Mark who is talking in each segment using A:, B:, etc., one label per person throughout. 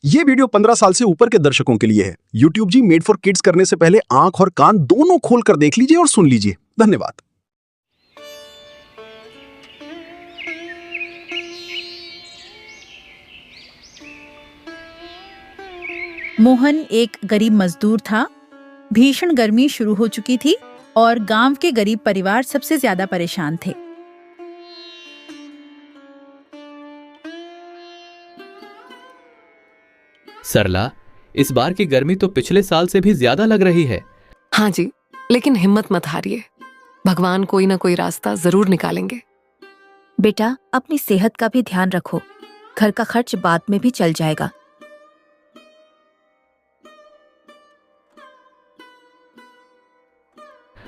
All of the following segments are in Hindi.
A: ये वीडियो 15 साल से ऊपर के दर्शकों के लिए है। YouTube जी मेड फॉर किड्स करने से पहले आंख और कान दोनों खोल कर देख लीजिए और सुन लीजिए। धन्यवाद।
B: मोहन एक गरीब मजदूर था। भीषण गर्मी शुरू हो चुकी थी और गांव के गरीब परिवार सबसे ज्यादा परेशान थे।
C: सरला, इस बार की गर्मी तो पिछले साल से भी ज्यादा लग रही है।
D: हाँ जी, लेकिन हिम्मत मत हारिए, भगवान कोई ना कोई रास्ता जरूर निकालेंगे।
E: बेटा, अपनी सेहत का भी ध्यान रखो। घर का खर्च बाद में भी चल जाएगा।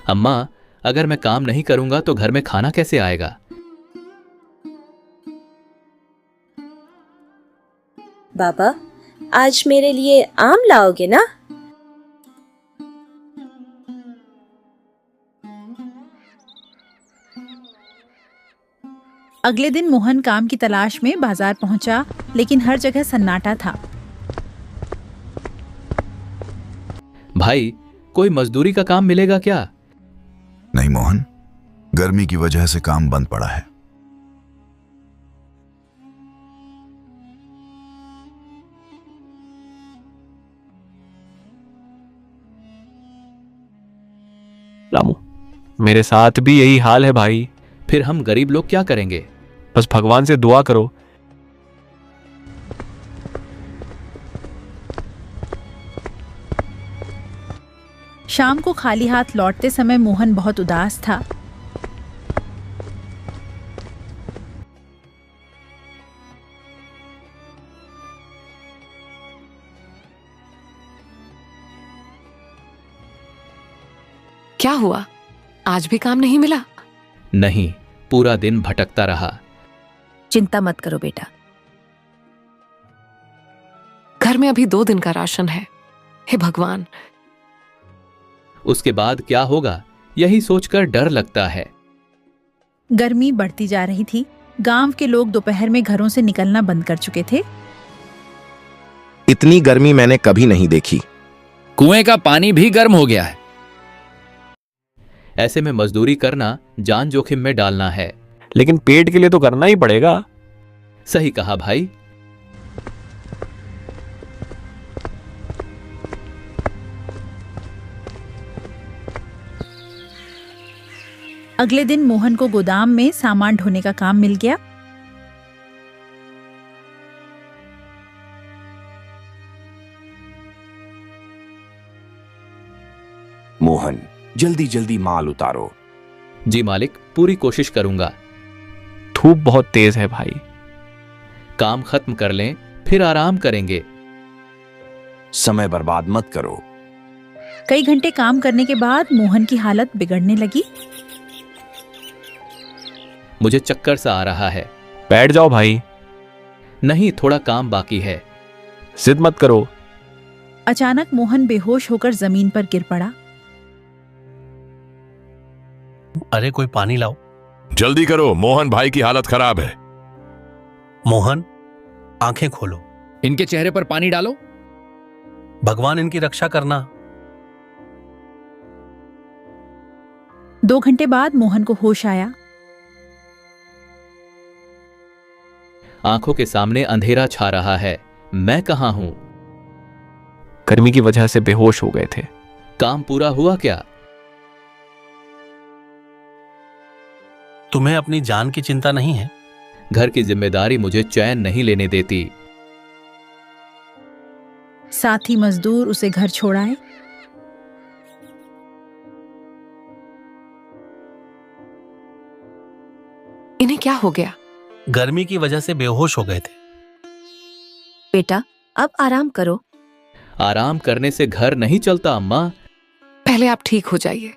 C: अम्मा, अगर मैं काम नहीं करूंगा तो घर में खाना कैसे आएगा?
F: बाबा, आज मेरे लिए आम लाओगे ना?
B: अगले दिन मोहन काम की तलाश में बाजार पहुंचा, लेकिन हर जगह सन्नाटा था।
C: भाई, कोई मजदूरी का काम मिलेगा क्या?
G: नहीं मोहन, गर्मी की वजह से काम बंद पड़ा है।
H: रामू, मेरे साथ भी यही हाल है भाई।
C: फिर हम गरीब लोग क्या करेंगे?
H: बस भगवान से दुआ करो।
B: शाम को खाली हाथ लौटते समय मोहन बहुत उदास था।
D: क्या हुआ? आज भी काम नहीं मिला?
C: नहीं, पूरा दिन भटकता रहा।
E: चिंता मत करो बेटा।
D: घर में अभी 2 दिन का राशन है। हे भगवान।
C: उसके बाद क्या होगा, यही सोचकर डर लगता है।
B: गर्मी बढ़ती जा रही थी। गांव के लोग दोपहर में घरों से निकलना बंद कर चुके थे।
I: इतनी गर्मी मैंने कभी नहीं देखी।
J: कुएं का पानी भी गर्म हो गया है।
C: ऐसे में मजदूरी करना जान जोखिम में डालना है।
H: लेकिन पेट के लिए तो करना ही पड़ेगा।
C: सही कहा भाई।
B: अगले दिन मोहन को गोदाम में सामान ढोने का काम मिल गया।
I: मोहन, जल्दी जल्दी माल उतारो।
C: जी मालिक, पूरी कोशिश करूंगा।
H: धूप बहुत तेज है भाई।
C: काम खत्म कर लें, फिर आराम करेंगे।
I: समय बर्बाद मत करो।
B: कई घंटे काम करने के बाद मोहन की हालत बिगड़ने लगी।
C: मुझे चक्कर सा आ रहा है।
H: बैठ जाओ भाई।
C: नहीं, थोड़ा काम बाकी है।
H: जिद मत करो।
B: अचानक मोहन बेहोश होकर जमीन पर गिर पड़ा।
K: अरे कोई पानी लाओ।
L: जल्दी करो, मोहन भाई की हालत खराब है।
K: मोहन, आंखें खोलो।
J: इनके चेहरे पर पानी डालो।
K: भगवान इनकी रक्षा करना।
B: 2 घंटे बाद मोहन को होश आया।
C: आंखों के सामने अंधेरा छा रहा है। मैं कहां हूं?
H: गर्मी की वजह से बेहोश हो गए थे।
C: काम पूरा हुआ क्या?
K: तुम्हें अपनी जान की चिंता नहीं है?
C: घर की जिम्मेदारी मुझे चैन नहीं लेने देती।
B: साथी मजदूर उसे घर छोड़ाए।
D: इन्हें क्या हो गया?
K: गर्मी की वजह से बेहोश हो गए थे।
E: बेटा, अब आराम करो।
C: आराम करने से घर नहीं चलता अम्मा।
D: पहले आप ठीक हो जाइए।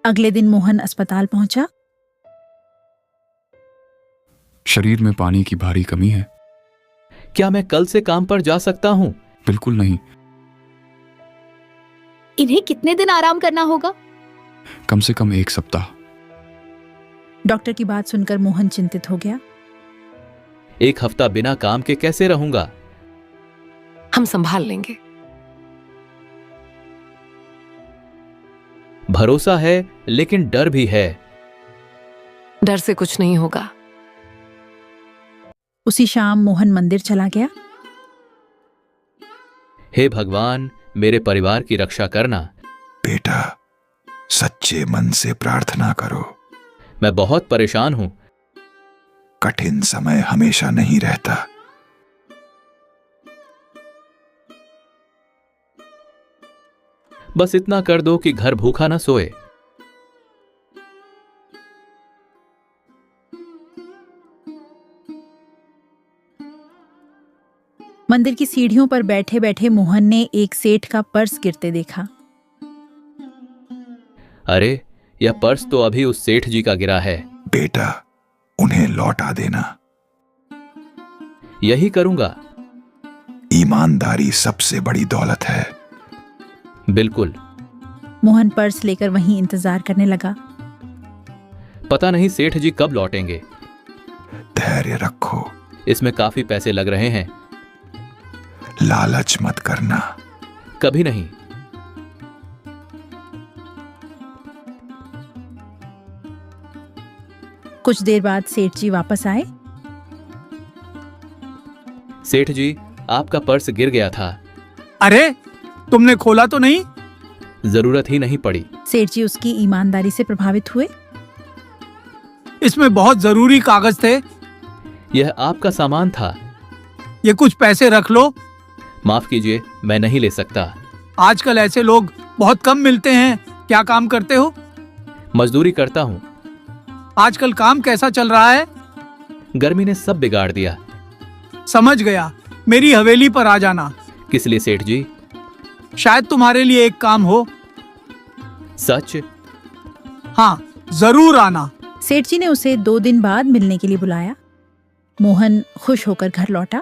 B: अगले दिन मोहन अस्पताल पहुंचा।
M: शरीर में पानी की भारी कमी है।
C: क्या मैं कल से काम पर जा सकता हूं?
M: बिल्कुल नहीं।
N: इन्हें कितने दिन आराम करना होगा?
M: कम से कम 1 सप्ताह।
B: डॉक्टर की बात सुनकर मोहन चिंतित हो गया।
C: एक हफ्ता बिना काम के कैसे रहूंगा?
D: हम संभाल लेंगे।
C: भरोसा है लेकिन डर भी है।
D: डर से कुछ नहीं होगा।
B: उसी शाम मोहन मंदिर चला गया।
C: हे भगवान, मेरे परिवार की रक्षा करना।
G: बेटा, सच्चे मन से प्रार्थना करो।
C: मैं बहुत परेशान हूं।
G: कठिन समय हमेशा नहीं रहता।
C: बस इतना कर दो कि घर भूखा ना सोए।
B: मंदिर की सीढ़ियों पर बैठे बैठे मोहन ने एक सेठ का पर्स गिरते देखा।
C: अरे, यह पर्स तो अभी उस सेठ जी का गिरा है।
G: बेटा, उन्हें लौटा देना।
C: यही करूंगा।
G: ईमानदारी सबसे बड़ी दौलत है।
C: बिल्कुल।
B: मोहन पर्स लेकर वहीं इंतजार करने लगा।
C: पता नहीं सेठ जी कब लौटेंगे।
G: धैर्य रखो।
C: इसमें काफी पैसे लग रहे हैं।
G: लालच मत करना।
C: कभी नहीं।
B: कुछ देर बाद सेठ जी वापस आए।
C: सेठ जी, आपका पर्स गिर गया था।
O: अरे, तुमने खोला तो नहीं?
C: जरूरत ही नहीं पड़ी।
B: सेठ जी उसकी ईमानदारी से प्रभावित हुए।
O: इसमें बहुत जरूरी कागज थे।
C: यह आपका सामान था।
O: ये कुछ पैसे रख लो।
C: माफ कीजिए, मैं नहीं ले सकता।
O: आजकल ऐसे लोग बहुत कम मिलते हैं। क्या काम करते हो?
C: मजदूरी करता हूँ।
O: आजकल काम कैसा चल रहा है?
C: गर्मी ने सब बिगाड़ दिया।
O: समझ गया। मेरी हवेली पर आ जाना।
C: किस लिए सेठ जी?
O: शायद तुम्हारे लिए एक काम हो।
C: सच?
O: हाँ, जरूर आना।
B: सेठ जी ने उसे 2 दिन बाद मिलने के लिए बुलाया। मोहन खुश होकर घर लौटा।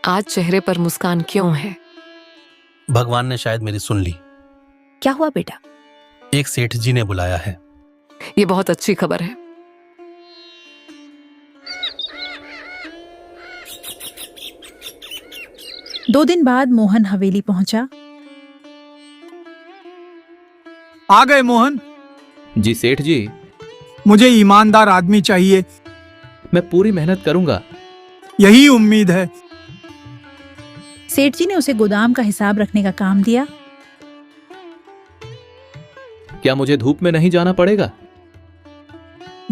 D: आज चेहरे पर मुस्कान क्यों है?
K: भगवान ने शायद मेरी सुन ली।
E: क्या हुआ बेटा?
K: एक सेठ जी ने बुलाया है।
D: ये बहुत अच्छी खबर है।
B: दो दिन बाद मोहन हवेली पहुंचा।
O: आ गए मोहन?
C: जी सेठ जी।
O: मुझे ईमानदार आदमी चाहिए।
C: मैं पूरी मेहनत करूंगा।
O: यही उम्मीद है।
B: सेठ जी ने उसे गोदाम का हिसाब रखने का काम दिया।
C: क्या मुझे धूप में नहीं जाना पड़ेगा?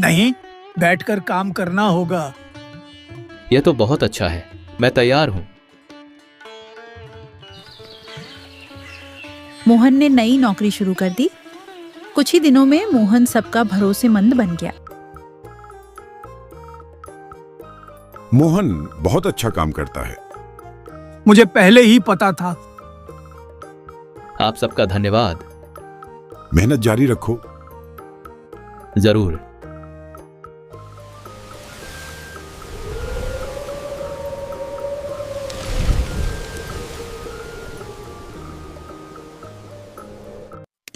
O: नहीं, बैठकर काम करना होगा।
C: यह तो बहुत अच्छा है। मैं तैयार हूं।
B: मोहन ने नई नौकरी शुरू कर दी। कुछ ही दिनों में मोहन सबका भरोसेमंद बन गया।
P: मोहन बहुत अच्छा काम करता है।
O: मुझे पहले ही पता था।
C: आप सबका धन्यवाद।
P: मेहनत जारी रखो।
C: जरूर।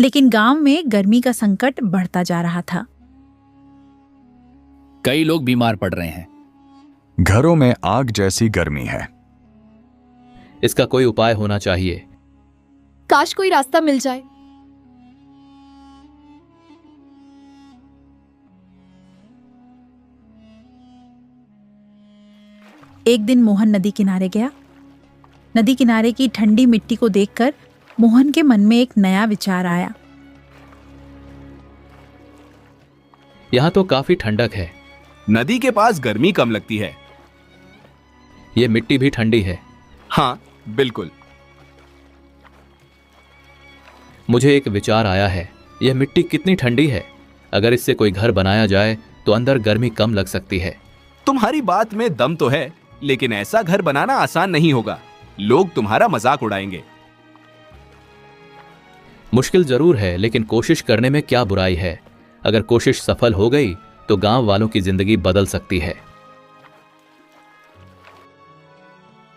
B: लेकिन गांव में गर्मी का संकट बढ़ता जा रहा था।
J: कई लोग बीमार पड़ रहे हैं।
M: घरों में आग जैसी गर्मी है।
C: इसका कोई उपाय होना चाहिए।
N: काश कोई रास्ता मिल जाए।
B: एक दिन मोहन नदी किनारे गया। नदी किनारे की ठंडी मिट्टी को देखकर मोहन के मन में एक नया विचार आया।
C: यहां तो काफी ठंडक है।
I: नदी के पास गर्मी कम लगती है।
C: यह मिट्टी भी ठंडी है।
I: हाँ, बिल्कुल।
C: मुझे एक विचार आया है। यह मिट्टी कितनी ठंडी है। अगर इससे कोई घर बनाया जाए तो अंदर गर्मी कम लग सकती है।
I: तुम्हारी बात में दम तो है, लेकिन ऐसा घर बनाना आसान नहीं होगा। लोग तुम्हारा मजाक उड़ाएंगे।
C: मुश्किल जरूर है, लेकिन कोशिश करने में क्या बुराई है। अगर कोशिश सफल हो गई तो गांव वालों की जिंदगी बदल सकती है।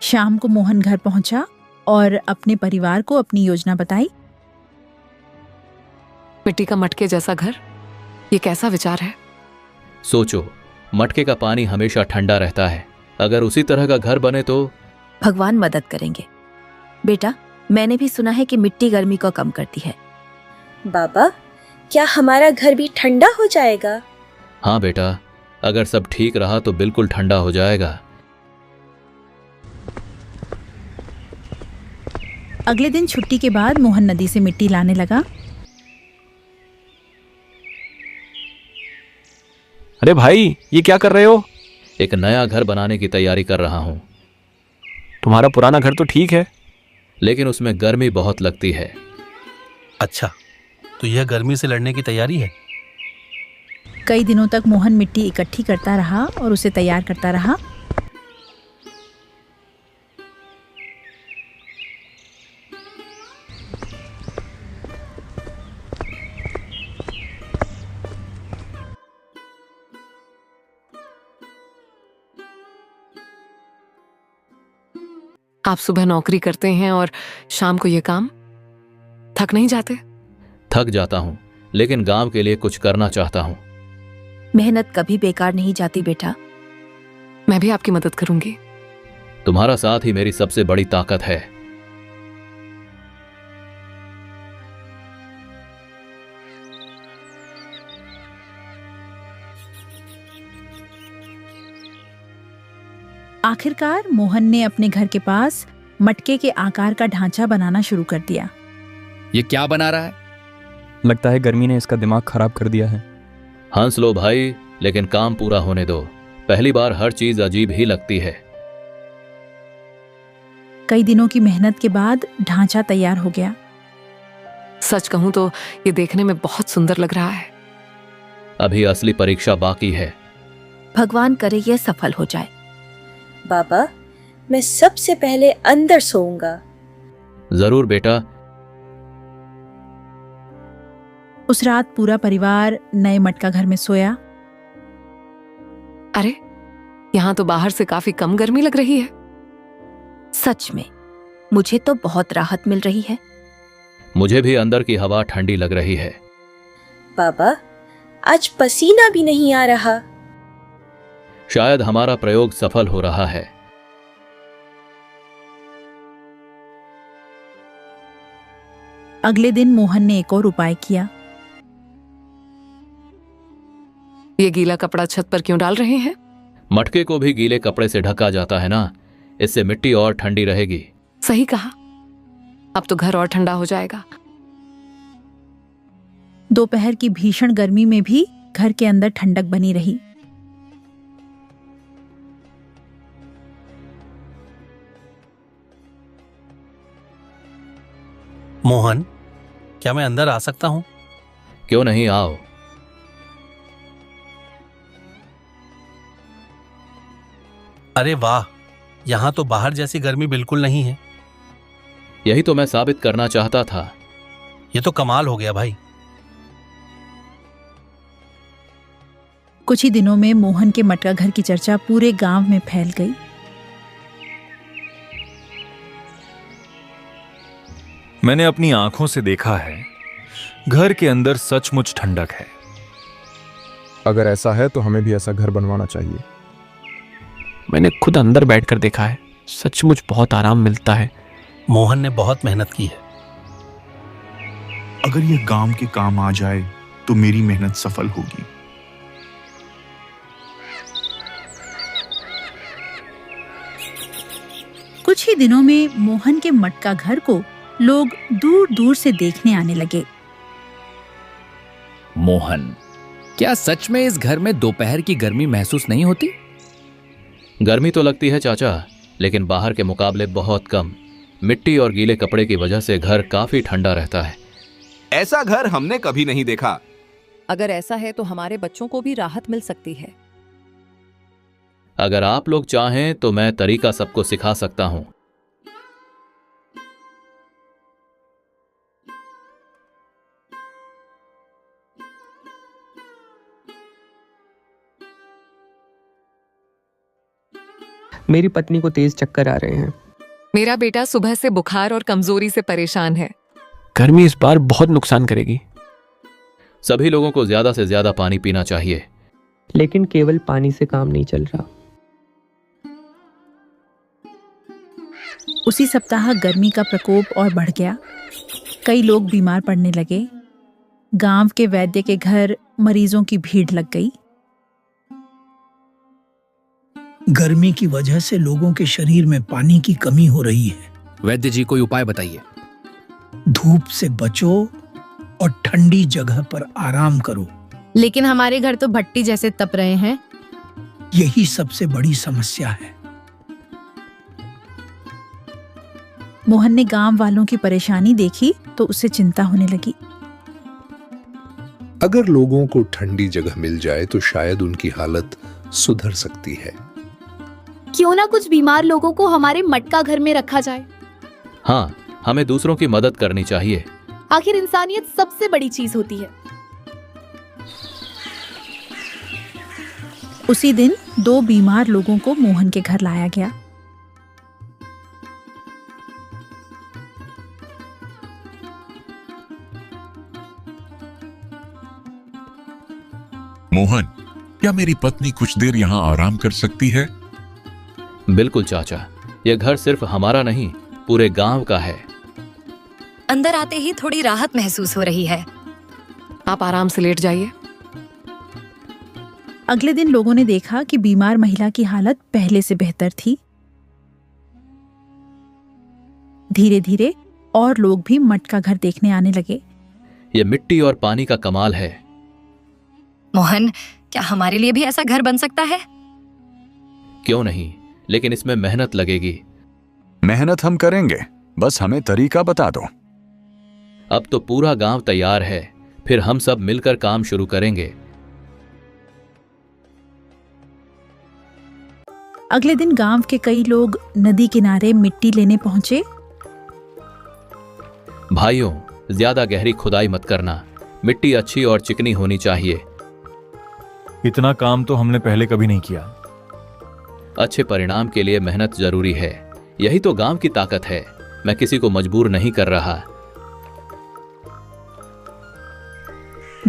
B: शाम को मोहन घर पहुंचा और अपने परिवार को अपनी योजना बताई।
D: मिट्टी का मटके जैसा घर, ये कैसा विचार है?
C: सोचो, मटके का पानी हमेशा ठंडा रहता है। अगर उसी तरह का घर बने तो।
E: भगवान मदद करेंगे। बेटा, मैंने भी सुना है कि मिट्टी गर्मी को कम करती है।
F: बाबा, क्या हमारा घर भी ठंडा हो जाएगा?
C: हाँ बेटा, अगर सब ठीक रहा तो बिल्कुल ठंडा हो जाएगा।
B: अगले दिन छुट्टी के बाद मोहन नदी से मिट्टी लाने लगा।
H: अरे भाई, ये क्या कर रहे हो?
C: एक नया घर बनाने की तैयारी कर रहा हूं।
H: तुम्हारा पुराना घर तो ठीक है,
C: लेकिन उसमें गर्मी बहुत लगती है।
K: अच्छा, तो यह गर्मी से लड़ने की तैयारी है?
B: कई दिनों तक मोहन मिट्टी इकट्ठी करता रहा और उसे तैयार करता रहा।
D: आप सुबह नौकरी करते हैं और शाम को ये काम, थक नहीं जाते?
C: थक जाता हूं, लेकिन गांव के लिए कुछ करना चाहता हूं।
E: मेहनत कभी बेकार नहीं जाती बेटा।
D: मैं भी आपकी मदद करूंगी।
C: तुम्हारा साथ ही मेरी सबसे बड़ी ताकत है।
B: आखिरकार मोहन ने अपने घर के पास मटके के आकार का ढांचा बनाना शुरू कर दिया।
J: ये क्या बना रहा है?
H: लगता है गर्मी ने इसका दिमाग खराब कर दिया है।
C: हंस लो भाई, लेकिन काम पूरा होने दो। पहली बार हर चीज अजीब ही लगती है।
B: कई दिनों की मेहनत के बाद ढांचा तैयार हो गया।
D: सच कहूं तो ये देखने में बहुत सुंदर लग रहा है।
C: अभी असली परीक्षा बाकी है।
E: भगवान करे यह सफल हो जाए।
F: बाबा, मैं सबसे पहले अंदर सोऊंगा।
C: जरूर बेटा।
B: उस रात पूरा परिवार नए मटका घर में सोया।
D: अरे, यहाँ तो बाहर से काफी कम गर्मी लग रही है।
E: सच में, मुझे तो बहुत राहत मिल रही है।
C: मुझे भी अंदर की हवा ठंडी लग रही है।
F: बाबा, आज पसीना भी नहीं आ रहा।
C: शायद हमारा प्रयोग सफल हो रहा है।
B: अगले दिन मोहन ने एक और उपाय किया।
D: ये गीला कपड़ा छत पर क्यों डाल रहे हैं?
C: मटके को भी गीले कपड़े से ढका जाता है ना, इससे मिट्टी और ठंडी रहेगी।
D: सही कहा। अब तो घर और ठंडा हो जाएगा।
B: दोपहर की भीषण गर्मी में भी घर के अंदर ठंडक बनी रही।
K: मोहन, क्या मैं अंदर आ सकता हूं?
C: क्यों नहीं, आओ।
K: अरे वाह, यहां तो बाहर जैसी गर्मी बिल्कुल नहीं है।
C: यही तो मैं साबित करना चाहता था।
K: ये तो कमाल हो गया भाई।
B: कुछ ही दिनों में मोहन के मटका घर की चर्चा पूरे गांव में फैल गई।
M: मैंने अपनी आंखों से देखा है, घर के अंदर सचमुच ठंडक है।
Q: अगर ऐसा है तो हमें भी ऐसा घर बनवाना चाहिए।
H: मैंने खुद अंदर बैठकर देखा है, सचमुच बहुत आराम मिलता है।
K: मोहन ने बहुत मेहनत की है।
G: अगर यह गांव के काम आ जाए तो मेरी मेहनत सफल होगी।
B: कुछ ही दिनों में मोहन के मटका घर को लोग दूर दूर से देखने आने लगे।
J: मोहन, क्या सच में इस घर में दोपहर की गर्मी महसूस नहीं होती?
C: गर्मी तो लगती है चाचा, लेकिन बाहर के मुकाबले बहुत कम। मिट्टी और गीले कपड़े की वजह से घर काफी ठंडा रहता है।
I: ऐसा घर हमने कभी नहीं देखा।
R: अगर ऐसा है तो हमारे बच्चों को भी राहत मिल सकती है।
C: अगर आप लोग चाहें तो मैं तरीका सबको सिखा सकता हूं।
S: मेरी पत्नी को तेज चक्कर आ रहे हैं।
D: मेरा बेटा सुबह से बुखार और कमजोरी से परेशान है।
H: गर्मी इस बार बहुत नुकसान करेगी।
C: सभी लोगों को ज्यादा से ज्यादा पानी पीना चाहिए।
S: लेकिन केवल पानी से काम नहीं चल रहा।
B: उसी सप्ताह गर्मी का प्रकोप और बढ़ गया। कई लोग बीमार पड़ने लगे। गांव के वैद्य के घर मरीजों की भीड़ लग गई।
O: गर्मी की वजह से लोगों के शरीर में पानी की कमी हो रही है।
J: वैद्य जी, कोई उपाय बताइए।
O: धूप से बचो और ठंडी जगह पर आराम करो।
N: लेकिन हमारे घर तो भट्टी जैसे तप रहे हैं।
O: यही सबसे बड़ी समस्या है।
B: मोहन ने गांव वालों की परेशानी देखी तो उसे चिंता होने लगी।
T: अगर लोगों को ठंडी जगह मिल जाए तो शायद उनकी हालत सुधर सकती है।
N: क्यों ना कुछ बीमार लोगों को हमारे मटका घर में रखा जाए।
C: हाँ, हमें दूसरों की मदद करनी चाहिए।
N: आखिर इंसानियत सबसे बड़ी चीज होती है।
B: उसी दिन 2 बीमार लोगों को मोहन के घर लाया गया।
L: मोहन, क्या मेरी पत्नी कुछ देर यहाँ आराम कर सकती है?
C: बिल्कुल चाचा, यह घर सिर्फ हमारा नहीं, पूरे गांव का है।
E: अंदर आते ही थोड़ी राहत महसूस हो रही है।
D: आप आराम से लेट जाइए।
B: अगले दिन लोगों ने देखा कि बीमार महिला की हालत पहले से बेहतर थी। धीरे धीरे और लोग भी मटका घर देखने आने लगे।
C: यह मिट्टी और पानी का कमाल है।
E: मोहन, क्या हमारे लिए भी ऐसा घर बन सकता है?
C: क्यों नहीं, लेकिन इसमें मेहनत लगेगी।
G: मेहनत हम करेंगे, बस हमें तरीका बता दो।
C: अब तो पूरा गांव तैयार है, फिर हम सब मिलकर काम शुरू करेंगे।
B: अगले दिन गांव के कई लोग नदी किनारे मिट्टी लेने पहुंचे।
C: भाइयों, ज्यादा गहरी खुदाई मत करना, मिट्टी अच्छी और चिकनी होनी चाहिए।
M: इतना काम तो हमने पहले कभी नहीं किया।
C: अच्छे परिणाम के लिए मेहनत जरूरी है। यही तो गांव की ताकत है। मैं किसी को मजबूर नहीं कर रहा।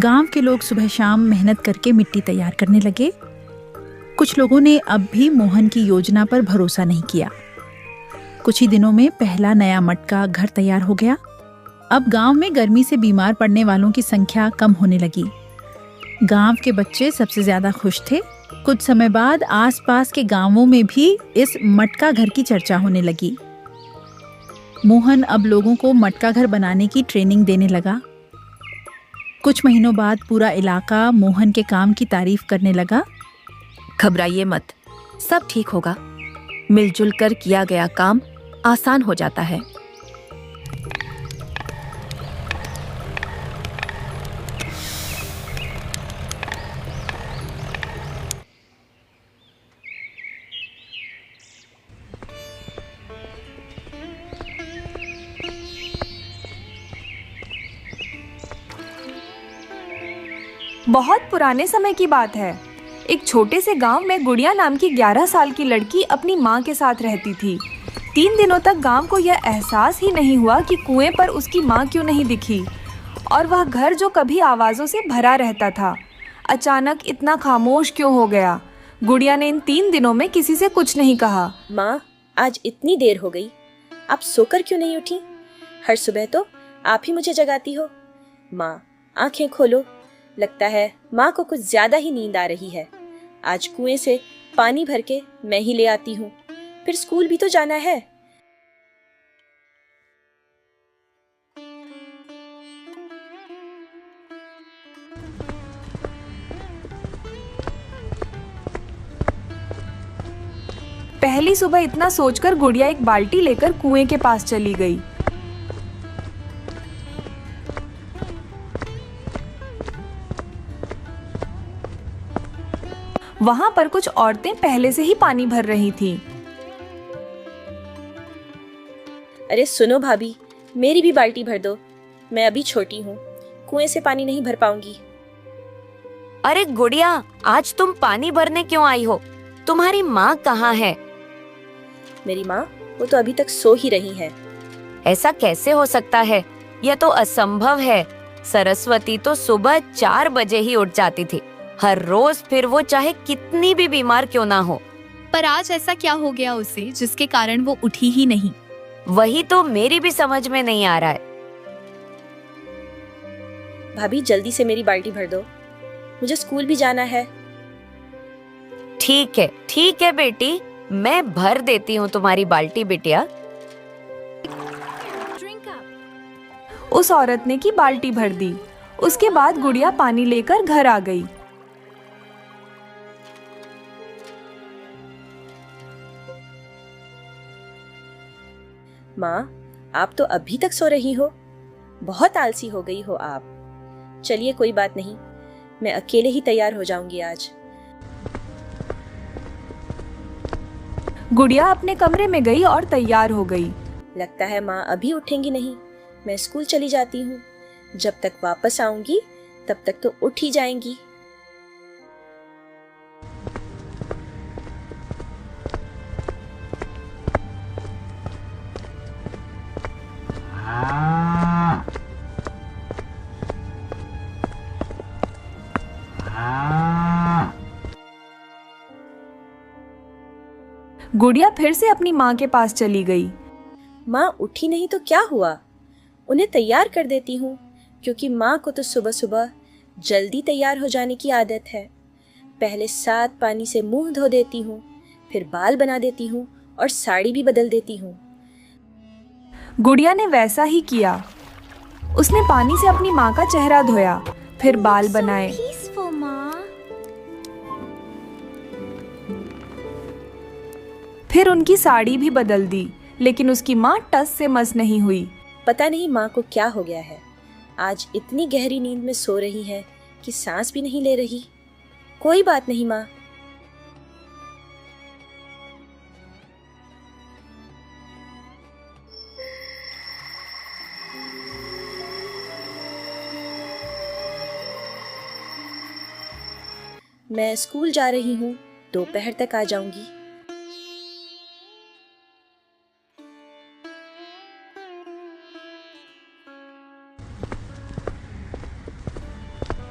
B: गांव के लोग सुबह शाम मेहनत करके मिट्टी तैयार करने लगे। कुछ लोगों ने अब भी मोहन की योजना पर भरोसा नहीं किया। कुछ ही दिनों में पहला नया मटका घर तैयार हो गया। अब गांव में गर्मी से बीमार पड़ने वालों की संख्या कम होने लगी। गांव के बच्चे सबसे ज्यादा खुश थे। कुछ समय बाद आसपास के गांवों में भी इस मटका घर की चर्चा होने लगी। मोहन अब लोगों को मटका घर बनाने की ट्रेनिंग देने लगा। कुछ महीनों बाद पूरा इलाका मोहन के काम की तारीफ करने लगा।
E: घबराइए मत, सब ठीक होगा। मिलजुल कर किया गया काम आसान हो जाता है।
U: बहुत पुराने समय की बात है। एक छोटे से गांव में गुड़िया नाम की 11 साल की लड़की अपनी माँ के साथ रहती थी। 3 दिनों तक गांव को यह एहसास ही नहीं हुआ कि कुएं पर उसकी माँ क्यों नहीं दिखी, और वह घर जो कभी आवाज़ों से भरा रहता था अचानक इतना खामोश क्यों हो गया। गुड़िया ने इन 3 दिनों में किसी से कुछ नहीं कहा।
F: माँ, आज इतनी देर हो गई, आप सोकर क्यों नहीं उठी? हर सुबह तो आप ही मुझे जगाती हो। माँ, आंखें खोलो, लगता है माँ को कुछ ज्यादा ही नींद आ रही है। आज कुएं से पानी भर के मैं ही ले आती हूँ, फिर स्कूल भी तो जाना है।
U: पहली सुबह इतना सोचकर गुड़िया एक बाल्टी लेकर कुएं के पास चली गई। वहां पर कुछ औरतें पहले से ही पानी भर रही थीं।
F: अरे सुनो भाभी, मेरी भी बाल्टी भर दो, मैं अभी छोटी हूँ, कुएं से पानी नहीं भर पाऊंगी।
E: अरे गुड़िया, आज तुम पानी भरने क्यों आई हो? तुम्हारी माँ कहाँ है?
F: मेरी माँ, वो तो अभी तक सो ही रही है।
E: ऐसा कैसे हो सकता है? यह तो असंभव है। सरस्वती तो सुबह 4 बजे ही उठ जाती थी। हर रोज, फिर वो चाहे कितनी भी बीमार क्यों ना हो।
N: पर आज ऐसा क्या हो गया उसे जिसके कारण वो उठी ही नहीं?
E: वही तो मेरी भी समझ में नहीं आ रहा है।
F: भाभी जल्दी से मेरी बाल्टी भर दो, मुझे स्कूल भी जाना है।
E: ठीक है बेटी, मैं भर देती हूँ तुम्हारी बाल्टी बिटिया।
U: उस औरत ने की बाल्टी भर दी। उसके बाद गुड़िया पानी लेकर घर आ गई।
F: माँ, आप तो अभी तक सो रही हो, बहुत आलसी हो गई हो आप। चलिए कोई बात नहीं, मैं अकेले ही तैयार हो जाऊंगी आज।
U: गुड़िया अपने कमरे में गई और तैयार हो गई।
F: लगता है माँ अभी उठेंगी नहीं। मैं स्कूल चली जाती हूँ, जब तक वापस आऊंगी तब तक तो उठ ही जाएंगी।
U: गुड़िया फिर से अपनी माँ के पास चली गई।
F: माँ उठी नहीं तो क्या हुआ, उन्हें तैयार कर देती हूँ, क्योंकि माँ को तो सुबह सुबह जल्दी तैयार हो जाने की आदत है। पहले 7 पानी से मुंह धो देती हूँ, फिर बाल बना देती हूँ और साड़ी भी बदल देती हूँ।
U: गुड़िया ने वैसा ही किया। उसने पानी से अपनी माँ का चेहरा धोया, फिर बाल बनाए। फिर उनकी साड़ी भी बदल दी, लेकिन उसकी माँ टस से मस नहीं हुई।
F: पता नहीं माँ को क्या हो गया है, आज इतनी गहरी नींद में सो रही है कि सांस भी नहीं ले रही। कोई बात नहीं माँ। मैं स्कूल जा रही हूँ, दोपहर तक आ जाऊंगी।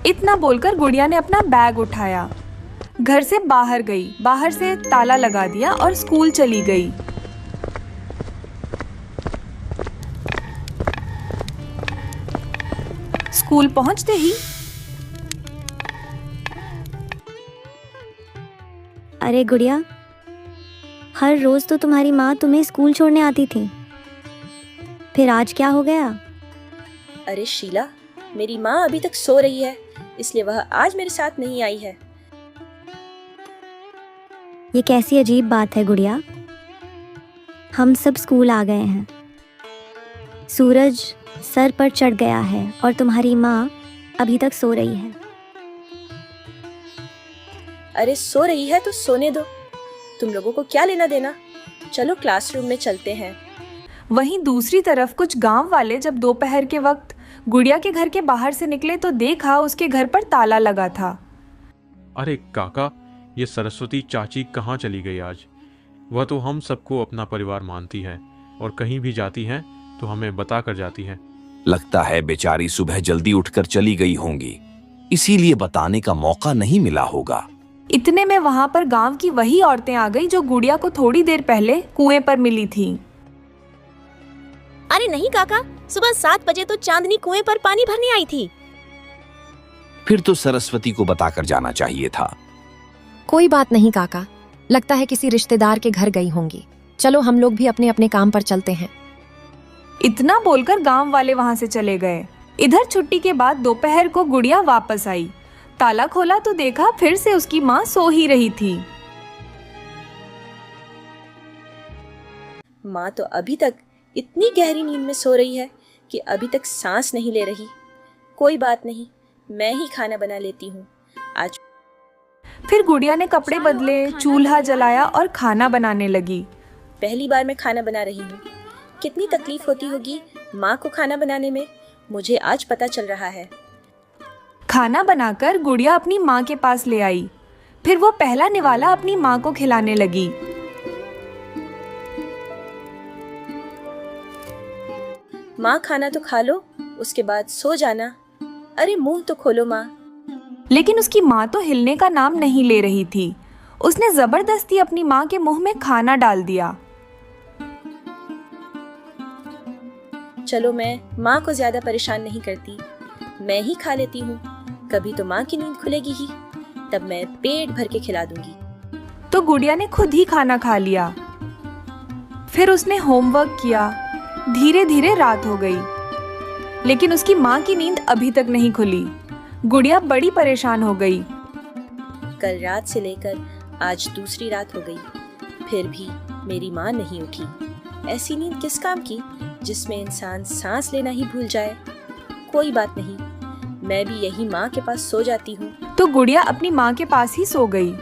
U: इतना बोलकर गुड़िया ने अपना बैग उठाया, घर से बाहर गई, बाहर से ताला लगा दिया और स्कूल चली गई। स्कूल पहुंचते ही
A: अरे गुड़िया, हर रोज तो तुम्हारी माँ तुम्हें स्कूल छोड़ने आती थी, फिर आज क्या हो गया?
F: अरे शीला, मेरी माँ अभी तक सो रही है, इसलिए वह आज मेरे साथ नहीं आई है।
A: ये कैसी अजीब बात है गुड़िया। हम सब स्कूल आ गए हैं, सूरज सर पर चढ़ गया है और तुम्हारी माँ अभी तक सो रही है।
F: अरे सो रही है तो सोने दो, तुम लोगों को क्या लेना देना। चलो क्लासरूम में चलते हैं।
U: वहीं दूसरी तरफ कुछ गांव वाले जब दोपहर के वक्त गुड़िया के घर के बाहर से निकले तो देखा उसके घर पर ताला लगा था।
Q: अरे काका, ये सरस्वती चाची कहाँ चली गई आज? वह तो हम सबको अपना परिवार मानती है और कहीं भी जाती हैं तो हमें बता कर जाती हैं।
V: लगता है बेचारी सुबह जल्दी उठकर चली गई होंगी, इसीलिए बताने का मौका नहीं मिला होगा।
U: इतने में वहां पर गांव की वही औरतें आ गई जो गुड़िया को थोड़ी देर पहले कुएं पर मिली थी।
F: अरे नहीं काका, सुबह 7 बजे तो चांदनी कुएं पर पानी भरने आई थी।
V: फिर तो सरस्वती को बताकर जाना चाहिए था।
W: कोई बात नहीं काका, लगता है किसी रिश्तेदार के घर गई होंगी। चलो हम लोग भी अपने अपने काम पर चलते हैं।
U: इतना बोलकर गांव वाले वहां से चले गए। इधर छुट्टी के बाद दोपहर को गुड़िया वापस आई। ताला खोला तो देखा फिर से उसकी माँ सो ही रही थी।
F: माँ तो अभी तक इतनी गहरी नींद में सो रही है कि अभी तक सांस नहीं ले रही। कोई बात नहीं, मैं ही खाना बना लेती हूँ आज।
U: फिर गुड़िया ने कपड़े बदले, चूल्हा जलाया और खाना बनाने लगी।
F: पहली बार मैं खाना बना रही हूँ, कितनी तकलीफ होती होगी माँ को खाना बनाने में, मुझे आज पता चल रहा है।
U: खाना बनाकर गुड़िया अपनी माँ के पास ले आई। फिर वो पहला निवाला अपनी माँ को खिलाने लगी।
F: माँ खाना तो खा लो, उसके बाद सो जाना। अरे मुंह तो खोलो माँ।
U: लेकिन उसकी माँ तो हिलने का नाम नहीं ले रही थी। उसने जबरदस्ती अपनी माँ के मुंह में खाना डाल दिया।
F: चलो, मैं माँ को ज्यादा परेशान नहीं करती, मैं ही खा लेती हूँ। कभी तो माँ की नींद खुलेगी ही, तब मैं पेट भर के खिला दूंगी।
U: तो गुड़िया ने खुद ही खाना खा लिया। फिर उसने होमवर्क किया। धीरे धीरे रात हो गई, लेकिन उसकी माँ की नींद अभी तक नहीं खुली। गुड़िया बड़ी परेशान हो गई।
F: कल रात से लेकर आज दूसरी रात हो गई, फिर भी मेरी माँ नहीं उठी। ऐसी नींद किस काम की जिसमें इंसान सांस लेना ही भूल जाए। कोई बात नहीं, मैं भी यही माँ के पास सो जाती हूँ।
U: तो गुड़िया अपनी माँ के पास ही सो गई।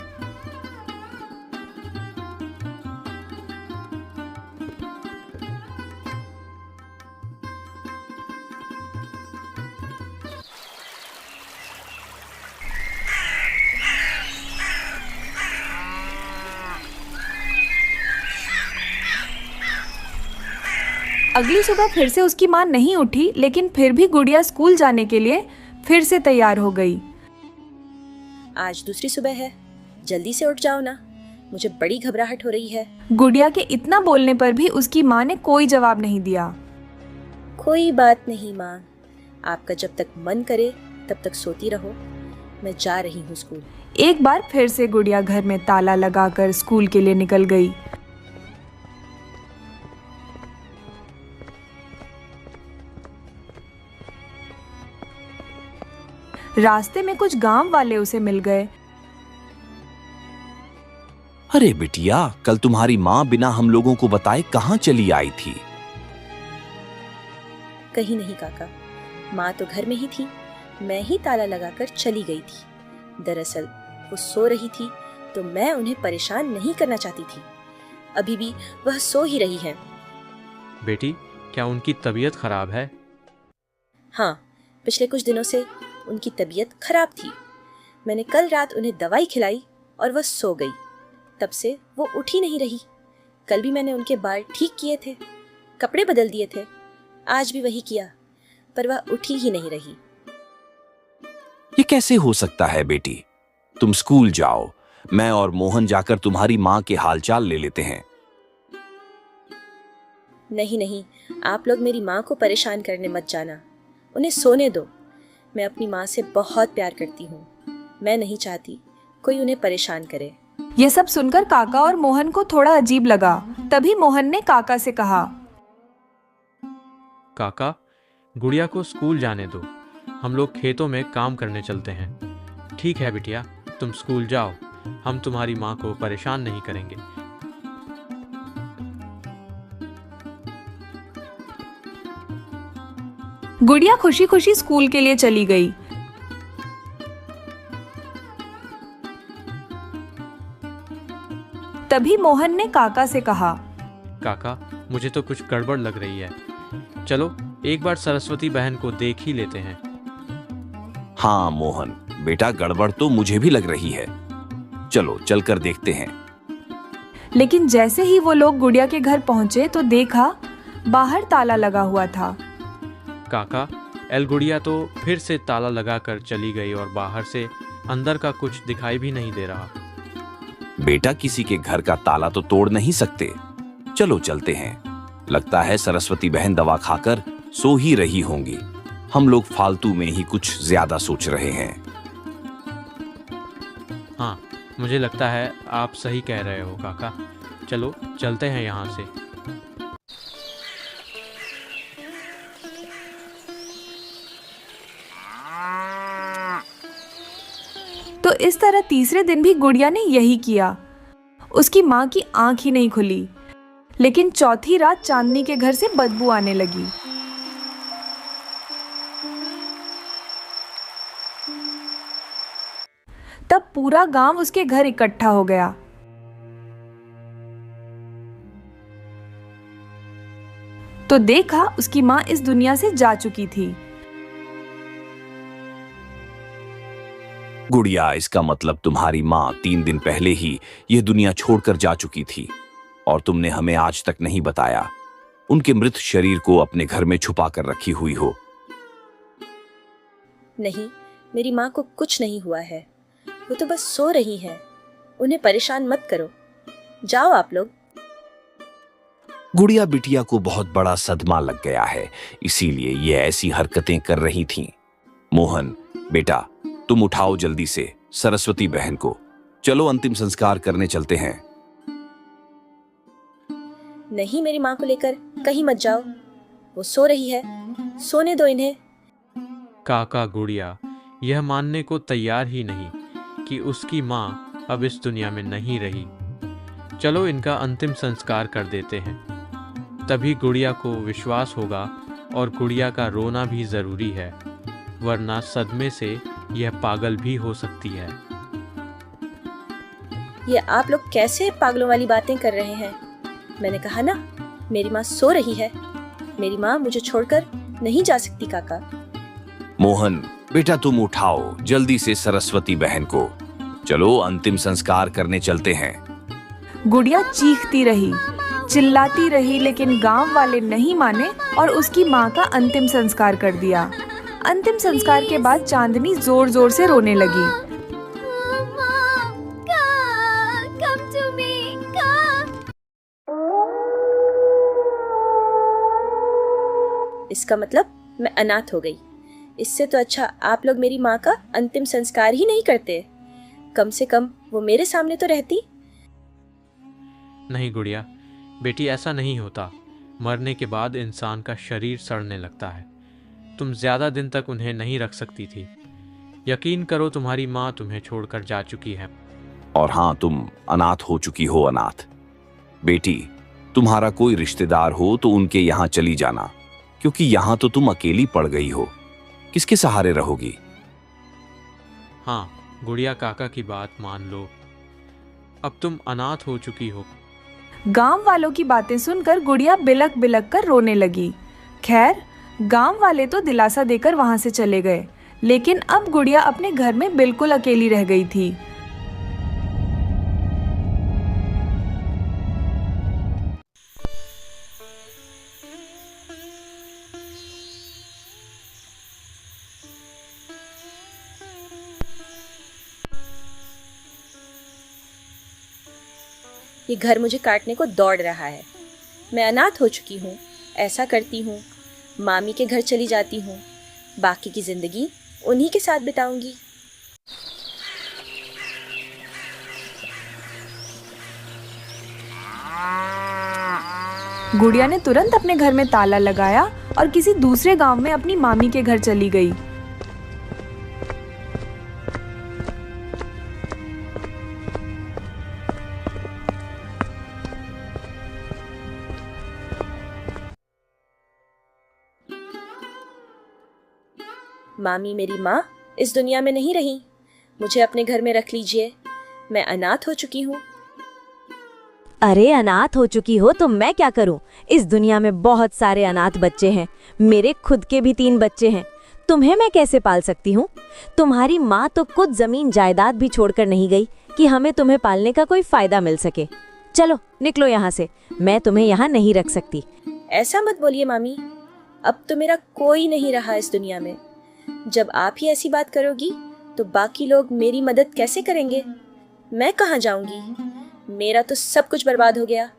U: अगली सुबह फिर से उसकी माँ नहीं उठी, लेकिन फिर भी गुड़िया स्कूल जाने के लिए फिर से तैयार हो गई।
F: आज दूसरी सुबह है, जल्दी से उठ जाओ ना, मुझे बड़ी घबराहट हो रही है।
U: गुड़िया के इतना बोलने पर भी उसकी माँ ने कोई जवाब नहीं दिया।
F: कोई बात नहीं माँ, आपका जब तक मन करे तब तक सोती रहो, मैं जा रही हूँ स्कूल।
U: एक बार फिर से गुड़िया घर में ताला लगाकर स्कूल के लिए निकल गई। रास्ते में कुछ गांव वाले उसे मिल गए।
V: अरे बिटिया, कल तुम्हारी माँ बिना हम लोगों को बताए कहाँ चली आई थी?
F: कहीं नहीं काका, माँ तो घर में ही थी, मैं ही ताला लगाकर चली गई थी। दरअसल वो सो रही थी तो मैं उन्हें परेशान नहीं करना चाहती थी। अभी भी वह सो ही रही हैं।
Q: बेटी, क्या उनकी तबीयत खराब है?
F: हाँ, पिछले कुछ दिनों से उनकी तबीयत खराब थी। मैंने कल रात उन्हें दवाई खिलाई और वह सो गई। तब से वो उठ ही नहीं रही। कल भी मैंने उनके बाल ठीक किए थे, कपड़े बदल दिए थे, आज भी वही किया, पर वह उठी ही नहीं रही।
V: ये कैसे हो सकता है बेटी? तुम स्कूल जाओ, मैं और मोहन जाकर तुम्हारी माँ के हालचाल ले लेते हैं।
F: नहीं नहीं, आप लोग मेरी माँ को परेशान करने मत जाना, उन्हें सोने दो। मैं अपनी माँ से बहुत प्यार करती हूँ, मैं नहीं चाहती कोई उन्हें परेशान करे।
U: यह सब सुनकर काका और मोहन को थोड़ा अजीब लगा। तभी मोहन ने काका से कहा,
Q: काका, गुड़िया को स्कूल जाने दो, हम लोग खेतों में काम करने चलते हैं। ठीक है बिटिया, तुम स्कूल जाओ, हम तुम्हारी माँ को परेशान नहीं करेंगे।
U: गुड़िया खुशी खुशी स्कूल के लिए चली गई। तभी मोहन ने काका से कहा,
Q: काका, मुझे तो कुछ गड़बड़ लग रही है, चलो एक बार सरस्वती बहन को देख ही लेते हैं।
V: हाँ मोहन बेटा, गड़बड़ तो मुझे भी लग रही है, चलो चलकर देखते हैं।
U: लेकिन जैसे ही वो लोग गुड़िया के घर पहुंचे तो देखा बाहर ताला लगा हुआ था।
Q: काका, एल गुड़िया तो फिर से ताला लगाकर चली गई और बाहर से अंदर का कुछ दिखाई भी नहीं दे रहा।
V: बेटा, किसी के घर का ताला तो तोड़ नहीं सकते, चलो चलते हैं। लगता है सरस्वती बहन दवा खाकर सो ही रही होंगी, हम लोग फालतू में ही कुछ ज्यादा सोच रहे हैं।
Q: हाँ, मुझे लगता है आप सही कह रहे हो काका, चलो चलते हैं यहाँ से।
U: तो इस तरह तीसरे दिन भी गुड़िया ने यही किया। उसकी माँ की आंख ही नहीं खुली। लेकिन चौथी रात चांदनी के घर से बदबू आने लगी। तब पूरा गांव उसके घर इकट्ठा हो गया। तो देखा उसकी माँ इस दुनिया से जा चुकी थी।
V: गुड़िया, इसका मतलब तुम्हारी माँ 3 दिन पहले ही यह दुनिया छोड़कर जा चुकी थी और तुमने हमें आज तक नहीं बताया। उनके मृत शरीर को अपने घर में छुपा कर रखी हुई हो।
F: नहीं, मेरी माँ को कुछ नहीं हुआ है, वो तो बस सो रही हैं। उन्हें परेशान मत करो, जाओ आप लोग।
V: गुड़िया बिटिया को बहुत बड़ा सदमा लग गया है, इसीलिए ये ऐसी हरकतें कर रही थीं। मोहन, बेटा तुम उठाओ जल्दी से सरस्वती बहन को, चलो अंतिम संस्कार करने चलते हैं।
F: नहीं, मेरी माँ को लेकर कहीं मत जाओ, वो सो रही है, सोने दो इन्हें।
Q: काका गुड़िया यह मानने को तैयार ही नहीं कि उसकी माँ अब इस दुनिया में नहीं रही। चलो इनका अंतिम संस्कार कर देते हैं, तभी गुड़िया को विश्वास होगा और गुड़िया का रोना भी जरूरी है, वरना सदमे से यह पागल भी हो सकती है।
F: ये आप लोग कैसे पागलों वाली बातें कर रहे हैं? मैंने कहा ना, मेरी माँ सो रही है। मेरी माँ मुझे छोड़कर नहीं जा सकती काका।
V: मोहन, बेटा तुम उठाओ जल्दी से सरस्वती बहन को, चलो अंतिम संस्कार करने चलते हैं।
U: गुड़िया चीखती रही, चिल्लाती रही, लेकिन गांव वाले नहीं माने और उसकी माँ का अंतिम संस्कार कर दिया। अंतिम संस्कार के बाद चांदनी जोर जोर से रोने लगी।
F: इसका मतलब मैं अनाथ हो गई। इससे तो अच्छा आप लोग मेरी माँ का अंतिम संस्कार ही नहीं करते। कम से कम वो मेरे सामने तो रहती।
Q: नहीं गुड़िया बेटी, ऐसा नहीं होता। मरने के बाद इंसान का शरीर सड़ने लगता है। तुम ज्यादा दिन तक उन्हें नहीं रख सकती थी। यकीन करो, तुम्हारी माँ तुम्हें छोड़कर जा चुकी है।
V: और हाँ, तुम अनाथ हो चुकी हो। अनाथ बेटी, तुम्हारा कोई रिश्तेदार हो तो उनके यहाँ चली जाना, क्योंकि यहाँ तो तुम अकेली पड़ गई हो। किसके सहारे रहोगी?
Q: हाँ, गुड़िया काका की बात मान लो, अब तुम अनाथ हो चुकी हो।
U: गांव वालों की बातें सुनकर गुड़िया बिलक बिलक कर रोने लगी। खैर, गांव वाले तो दिलासा देकर वहां से चले गए, लेकिन अब गुड़िया अपने घर में बिल्कुल अकेली रह गई थी।
F: ये घर मुझे काटने को दौड़ रहा है। मैं अनाथ हो चुकी हूँ। ऐसा करती हूँ, मामी के घर चली जाती हूँ, बाकी की जिंदगी उन्हीं के साथ बिताऊंगी।
U: गुड़िया ने तुरंत अपने घर में ताला लगाया और किसी दूसरे गांव में अपनी मामी के घर चली गई।
F: मामी, मेरी माँ इस दुनिया में नहीं रही। मुझे अपने घर में रख लीजिए। मैं अनाथ हो चुकी हूँ।
I: अरे अनाथ हो चुकी हो तो मैं क्या करूं? इस दुनिया में बहुत सारे अनाथ बच्चे हैं। मेरे खुद के भी 3 बच्चे हैं। तुम्हें मैं कैसे पाल सकती हूँ? तुम्हारी माँ तो कुछ जमीन जायदाद भी छोड़कर नहीं गई कि हमें तुम्हें पालने का कोई फायदा मिल सके। चलो निकलो यहाँ से, मैं तुम्हें यहाँ नहीं रख सकती।
F: ऐसा मत बोलिए मामी, अब तो मेरा कोई नहीं रहा इस दुनिया में। जब आप ही ऐसी बात करोगी तो बाकी लोग मेरी मदद कैसे करेंगे? मैं कहाँ जाऊंगी? मेरा तो सब कुछ बर्बाद हो गया।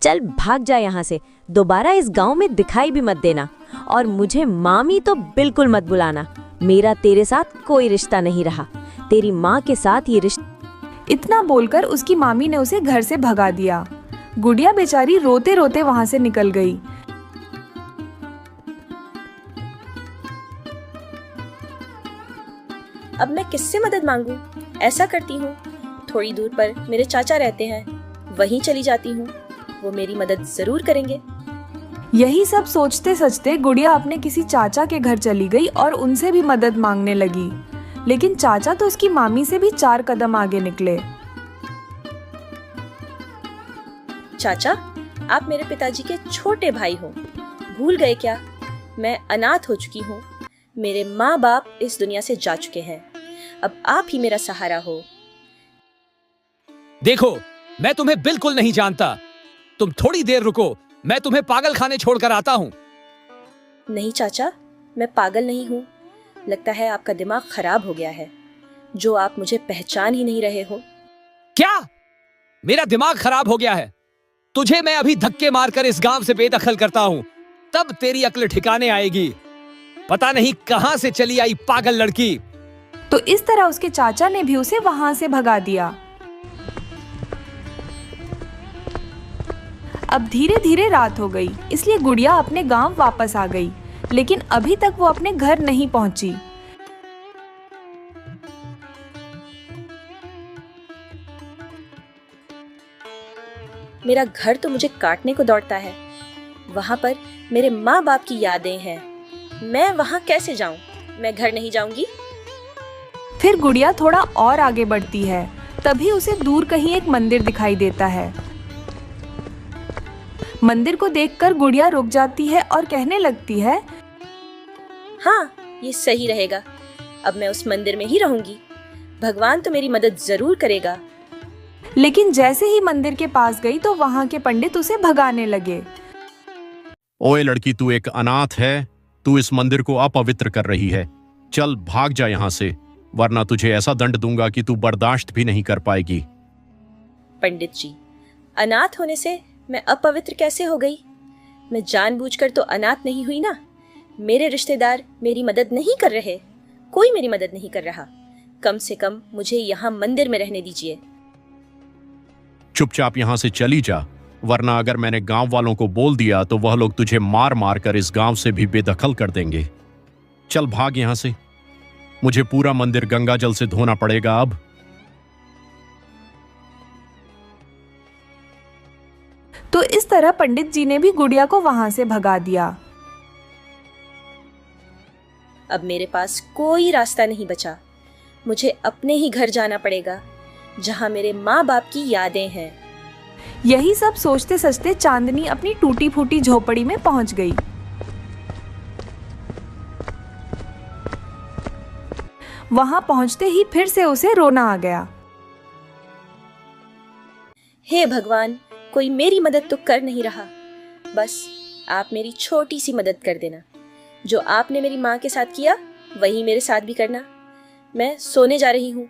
I: चल भाग जा यहाँ से, दोबारा इस गांव में दिखाई भी मत देना, और मुझे मामी तो बिल्कुल मत बुलाना। मेरा तेरे साथ कोई रिश्ता नहीं रहा। तेरी माँ के साथ ये रिश्ता।
U: इतना बोलकर उसकी मामी ने उसे घर से भगा दिया। गुड़िया बेचारी रोते रोते वहां से निकल गई।
F: अब मैं किससे मदद मांगू? ऐसा करती हूँ, थोड़ी दूर पर मेरे चाचा रहते हैं, वहीं चली जाती हूँ। वो मेरी मदद जरूर करेंगे।
U: यही सब सोचते सोचते गुड़िया अपने किसी चाचा के घर चली गई और उनसे भी मदद मांगने लगी। लेकिन चाचा तो उसकी मामी से भी 4 कदम आगे निकले।
F: चाचा, आप मेरे पिताजी के छोटे भाई हो, भूल गए क्या? मैं अनाथ हो चुकी हूँ। मेरे माँ बाप इस दुनिया से जा चुके हैं। अब आप ही मेरा सहारा हो।
J: देखो, मैं तुम्हें बिल्कुल नहीं जानता। तुम थोड़ी देर रुको, मैं तुम्हें पागल खाने छोड़कर आता हूँ।
F: नहीं चाचा, मैं पागल नहीं हूँ। लगता है आपका दिमाग खराब हो गया है, जो आप मुझे पहचान ही नहीं रहे हो।
J: क्या मेरा दिमाग खराब हो गया है? तुझे मैं अभी धक्के मारकर इस गांव से बेदखल करता हूं, तब तेरी अक्ल ठिकाने आएगी। पता नहीं कहां से चली आई पागल लड़की।
U: तो इस तरह उसके चाचा ने भी उसे वहां से भगा दिया। अब धीरे धीरे रात हो गई, इसलिए गुड़िया अपने गांव वापस आ गई, लेकिन अभी तक वो अपने घर नहीं पहुंची।
F: मेरा घर तो मुझे काटने को दौड़ता है। वहां पर मेरे माँ बाप की यादें हैं। मैं वहां कैसे जाऊं? मैं घर नहीं जाऊंगी।
U: फिर गुड़िया थोड़ा और आगे बढ़ती है, तभी उसे दूर कहीं एक मंदिर दिखाई देता है। मंदिर को देखकर गुड़िया रुक जाती है और कहने लगती है,
F: हाँ, ये सही रहेगा। अब मैं उस मंदिर में ही रहूंगी। भगवान तो मेरी मदद जरूर करेगा।
U: लेकिन जैसे ही मंदिर के पास गई तो वहां के पंडित उसे भगाने लगे।
K: ओए लड़की, तू एक अनाथ है। तू इस मंदिर को अपवित्र कर रही है। चल भाग जा यहाँ से, वरना तुझे ऐसा दंड दूंगा कि तू बर्दाश्त भी नहीं कर पाएगी।
F: पंडित जी, अनाथ होने से मैं अपवित्र कैसे हो गई? मैं जानबूझकर तो अनाथ नहीं हुई ना। मेरे रिश्तेदार मेरी मदद नहीं कर रहे, कोई मेरी मदद नहीं कर रहा। कम से कम मुझे यहाँ मंदिर में रहने दीजिए।
K: चुपचाप यहाँ से चली जा, वरना अगर मैंने गांव वालों को बोल दिया तो वह लोग तुझे मार मार कर इस गांव से भी बेदखल कर देंगे। चल भाग यहाँ से। मुझे पूरा मंदिर गंगा जल से धोना पड़ेगा अब।
U: तो इस तरह पंडित जी ने भी गुड़िया को वहां से भगा दिया।
F: अब मेरे पास कोई रास्ता नहीं बचा। मुझे अपने ही घर जाना पड़ेगा, जहां मेरे माँ बाप की यादें हैं।
U: यही सब सोचते सोचते चांदनी अपनी टूटी फूटी झोपड़ी में पहुंच गई। वहां पहुंचते ही फिर से उसे रोना आ गया।
F: हे भगवान, कोई मेरी मदद तो कर नहीं रहा। बस आप मेरी छोटी सी मदद कर देना। जो आपने मेरी माँ के साथ किया, वही मेरे साथ भी करना। मैं सोने जा रही हूँ।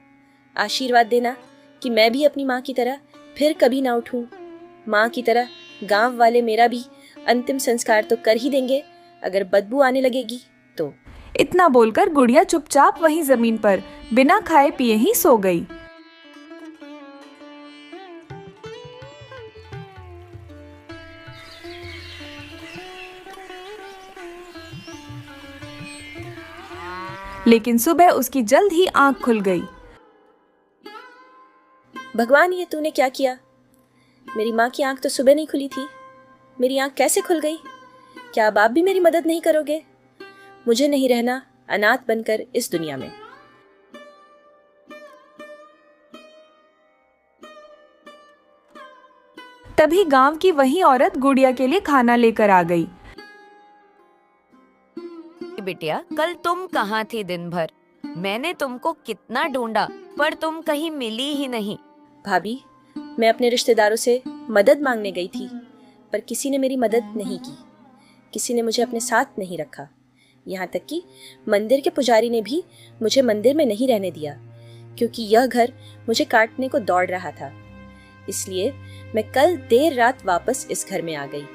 F: आशीर्वाद देना कि मैं भी अपनी माँ की तरह फिर कभी ना उठूं। माँ की तरह गांव वाले मेरा भी अंतिम संस्कार तो कर ही देंगे, अगर बदबू आने लगेगी तो।
U: इतना बोलकर गुड़िया चुपचाप वहीं जमीन पर बिना खाए पिए ही सो गई। लेकिन सुबह उसकी जल्द ही आंख खुल गई।
F: भगवान, ये तूने क्या किया? मेरी माँ की आंख तो सुबह नहीं खुली थी। मेरी आंख कैसे खुल गई? क्या अब आप भी मेरी मदद नहीं करोगे? मुझे नहीं रहना अनाथ बनकर इस दुनिया में।
U: तभी गांव की वही औरत गुड़िया के लिए खाना लेकर आ गई।
P: बिटिया, कल तुम कहाँ थी दिन भर? मैंने तुमको कितना ढूंढा, पर तुम कहीं मिली ही नहीं।
F: भाभी, मैं अपने रिश्तेदारों से मदद मांगने गई थी, पर किसी ने मेरी मदद नहीं की। किसी ने मुझे अपने साथ नहीं रखा। यहाँ तक कि मंदिर के पुजारी ने भी मुझे मंदिर में नहीं रहने दिया, क्योंकि यह घर मुझे काटने को दौड़ रहा था। इसलिए मैं कल देर रात वापस इस घर में आ गई।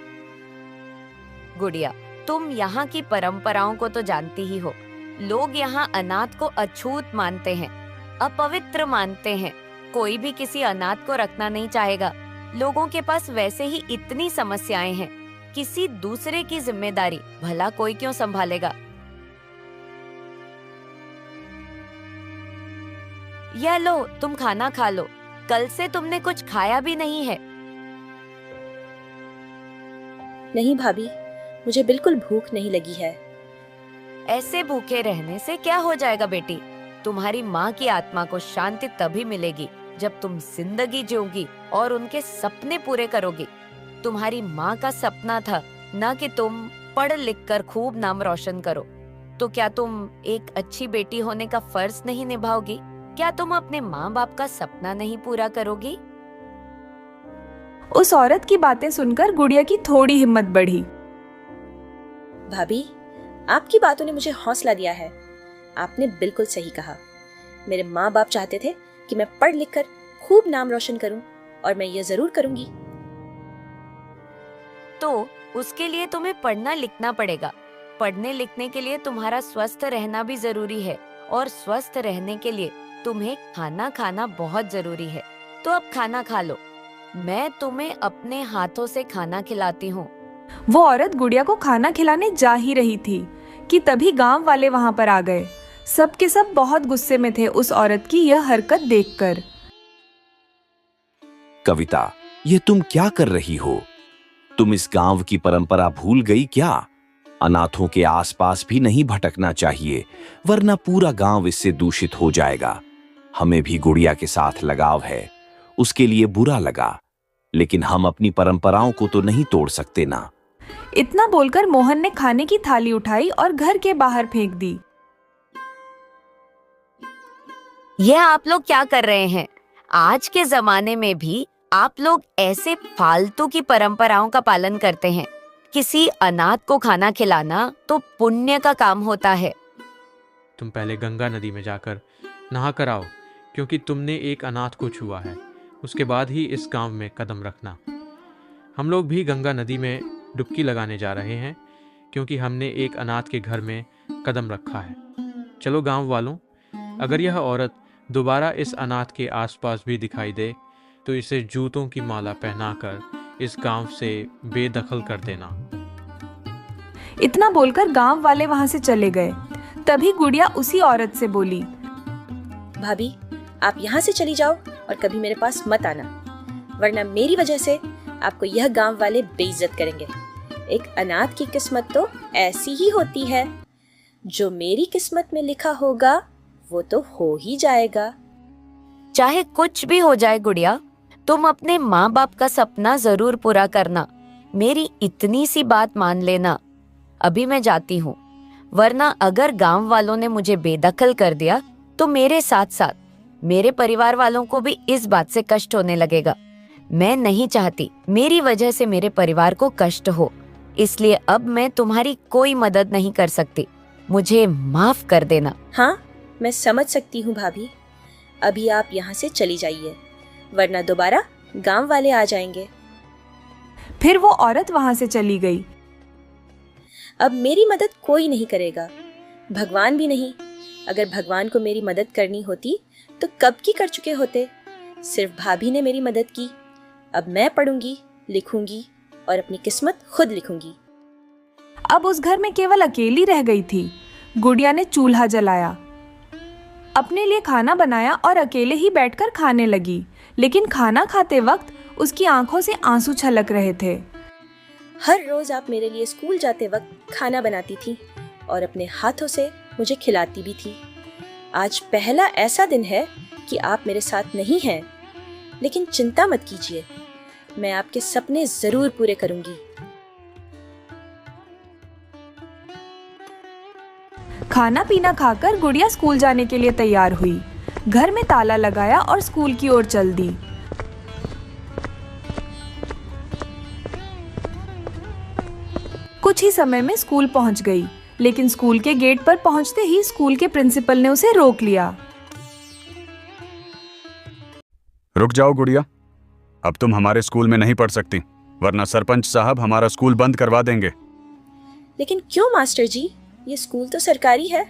P: गुड़िया, तुम यहाँ की परंपराओं को तो जानती ही हो। लोग यहाँ अनाथ को अछूत मानते हैं, अपवित्र मानते हैं। कोई भी किसी अनाथ को रखना नहीं चाहेगा। लोगों के पास वैसे ही इतनी समस्याएं हैं, किसी दूसरे की जिम्मेदारी भला कोई क्यों संभालेगा? यह लो, तुम खाना खा लो। कल से तुमने कुछ खाया भी नहीं है।
F: नहीं भाभी, मुझे बिल्कुल भूख नहीं लगी है।
P: ऐसे भूखे रहने से क्या हो जाएगा बेटी? तुम्हारी माँ की आत्मा को शांति तभी मिलेगी जब तुम जिंदगी जियोगी और उनके सपने पूरे करोगी। तुम्हारी माँ का सपना था ना कि तुम पढ़ लिख कर खूब नाम रोशन करो। तो क्या तुम एक अच्छी बेटी होने का फर्ज नहीं निभाओगी? क्या तुम अपने माँ बाप का सपना नहीं पूरा करोगी?
U: उस औरत की बातें सुनकर गुड़िया की थोड़ी हिम्मत बढ़ी।
F: भाभी, आपकी बातों ने मुझे हौसला दिया है। आपने बिल्कुल सही कहा। मेरे माँ बाप चाहते थे कि मैं पढ़ लिख कर खूब नाम रोशन करूं, और मैं ये जरूर करूंगी।
P: तो उसके लिए तुम्हें पढ़ना लिखना पड़ेगा। पढ़ने लिखने के लिए तुम्हारा स्वस्थ रहना भी जरूरी है, और स्वस्थ रहने के लिए तुम्हें खाना खाना बहुत जरूरी है। तो अब खाना खा लो, मैं तुम्हें अपने हाथों से खाना खिलाती हूँ।
U: वो औरत गुड़िया को खाना खिलाने जा ही रही थी कि तभी गांव वाले वहां पर आ गए। सब के सब बहुत गुस्से में थे उस औरत की यह हरकत देखकर।
V: कविता, ये तुम क्या कर रही हो? तुम इस गांव की परंपरा भूल गई क्या? अनाथों के आसपास भी नहीं भटकना चाहिए, वरना पूरा गांव इससे दूषित हो जाएगा। हमें भी गुड़िया के साथ लगाव है, उसके लिए बुरा लगा, लेकिन हम अपनी परंपराओं को तो नहीं तोड़ सकते ना।
U: इतना बोलकर मोहन ने खाने की थाली उठाई और घर के बाहर फेंक दी।
P: यह आप लोग क्या कर रहे हैं? आज के जमाने में भी आप लोग ऐसे फालतू की परंपराओं का पालन करते हैं। किसी अनाथ को खाना खिलाना तो पुण्य का काम होता है।
Q: तुम पहले गंगा नदी में जाकर नहा कर आओ, क्योंकि तुमने एक अनाथ को छुआ है। उसके बाद ही इस गांव में कदम रखना। हम लोग भी गंगा नदी में डुबकी लगाने जा रहे हैं, क्योंकि हमने एक अनाथ के घर में कदम रखा है। चलो गांव वालों, अगर यह औरत दोबारा इस अनाथ के आसपास भी दिखाई दे तो इसे जूतों की माला पहनाकर इस गांव से बेदखल कर देना।
U: इतना बोलकर गांव वाले वहां से चले गए। तभी गुड़िया उसी औरत से बोली,
F: भाभी, आप यहाँ से चली जाओ और कभी मेरे पास मत आना, वरना मेरी वजह से आपको यह गांव वाले बेइज्जत करेंगे। एक अनाथ की किस्मत तो ऐसी ही होती है, जो मेरी किस्मत में लिखा होगा वो तो हो ही जाएगा।
P: चाहे कुछ भी हो जाए गुड़िया, तुम अपने माँ बाप का सपना जरूर पूरा करना। मेरी इतनी सी बात मान लेना। अभी मैं जाती हूँ, वरना अगर गांव वालों ने मुझे बेदखल कर दिया तो मेरे साथ साथ मेरे परिवार वालों को भी इस बात से कष्ट होने लगेगा। मैं नहीं चाहती मेरी वजह से मेरे परिवार को कष्ट हो, इसलिए अब मैं तुम्हारी कोई मदद नहीं कर सकती। मुझे माफ कर देना।
F: हाँ, मैं समझ सकती हूँ भाभी। अभी आप यहाँ से चली जाइए, वरना दोबारा गांव वाले आ जाएंगे।
U: फिर वो औरत वहां से चली गई।
F: अब मेरी मदद कोई नहीं करेगा, भगवान भी नहीं। अगर भगवान को मेरी मदद करनी होती तो कब की कर चुके होते। सिर्फ भाभी ने मेरी मदद की। अब मैं पढ़ूंगी, लिखूंगी और अपनी किस्मत खुद लिखूंगी।
U: अब उस घर में केवल अकेली रह गई थी। गुड़िया ने चूल्हा जलाया, अपने लिए खाना बनाया और अकेले ही बैठकर खाने लगी। लेकिन खाना खाते वक्त उसकी आंखों से आंसू छलक रहे थे।
F: हर रोज आप मेरे लिए स्कूल जाते वक्त खाना बनाती थी और अपने हाथों से मुझे खिलाती भी थी। आज पहला ऐसा दिन है कि आप मेरे साथ नहीं हैं, लेकिन चिंता मत कीजिए, मैं आपके सपने जरूर पूरे करूंगी।
U: खाना पीना खाकर गुड़िया स्कूल जाने के लिए तैयार हुई। घर में ताला लगाया और स्कूल की ओर चल दी। कुछ ही समय में स्कूल पहुंच गई, लेकिन स्कूल के गेट पर पहुंचते ही स्कूल के प्रिंसिपल ने उसे रोक लिया।
G: रुक जाओ गुड़िया, अब तुम हमारे स्कूल में नहीं पढ़ सकती, वरना सरपंच साहब हमारा स्कूल बंद करवा देंगे।
F: लेकिन क्यों मास्टर जी, ये स्कूल तो सरकारी है,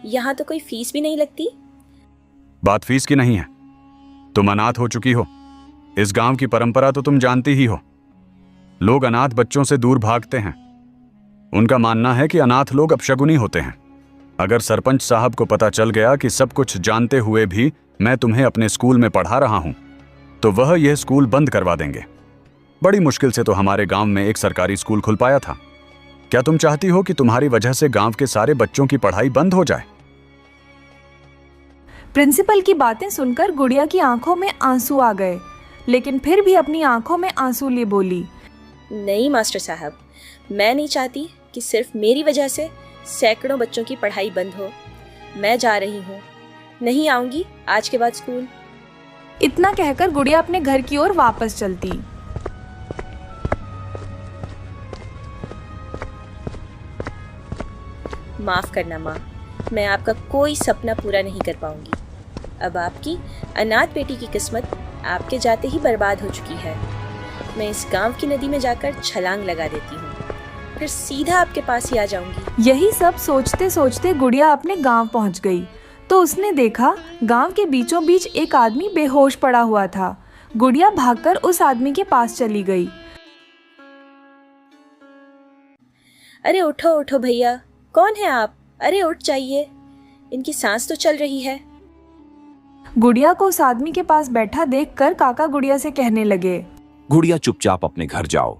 F: यहाँ तो कोई फीस भी नहीं लगती।
G: बात फीस की नहीं है, तुम अनाथ हो चुकी हो। इस गांव की परंपरा तो तुम जानती ही हो। लोग अनाथ बच्चों से दूर भागते हैं। उनका मानना है कि अनाथ लोग अपशगुनी होते हैं। अगर सरपंच साहब को पता चल गया कि सब कुछ जानते हुए भी मैं तुम्हें अपने स्कूल में पढ़ा रहा हूं, तो वह यह स्कूल बंद करवा देंगे। बड़ी मुश्किल से तो हमारे गांव में एक सरकारी स्कूल खुल पाया था। क्या तुम चाहती हो कि तुम्हारी वजह से गांव के सारे बच्चों की पढ़ाई बंद हो जाए?
U: प्रिंसिपल की बातें सुनकर गुड़िया की आंखों में आंसू आ गए, लेकिन फिर भी अपनी आंखों में आंसू लिए बोली,
F: नहीं मास्टर साहब, मैं नहीं चाहती कि सिर्फ मेरी वजह से सैकड़ों बच्चों की पढ़ाई बंद हो। मैं जा रही हूँ, नहीं आऊंगी आज के बाद स्कूल।
U: इतना कहकर गुड़िया अपने घर की ओर वापस चलती।
F: माफ करना माँ, मैं आपका कोई सपना पूरा नहीं कर पाऊंगी। अब आपकी अनाथ बेटी की किस्मत आपके जाते ही बर्बाद हो चुकी है। मैं इस गांव की नदी में जाकर छलांग लगा देती हूँ, फिर सीधा आपके पास ही आ जाऊंगी।
U: यही सब सोचते सोचते गुड़िया अपने गांव पहुंच गई तो उसने देखा गांव के बीचों बीच एक आदमी बेहोश पड़ा हुआ था। गुड़िया भागकर उस आदमी के पास चली गई।
F: अरे उठो उठो भैया, कौन है आप? अरे उठ जाइए, इनकी सांस तो चल रही है।
U: गुड़िया को उस आदमी के पास बैठा देखकर काका गुड़िया से कहने लगे,
V: गुड़िया चुपचाप अपने घर जाओ,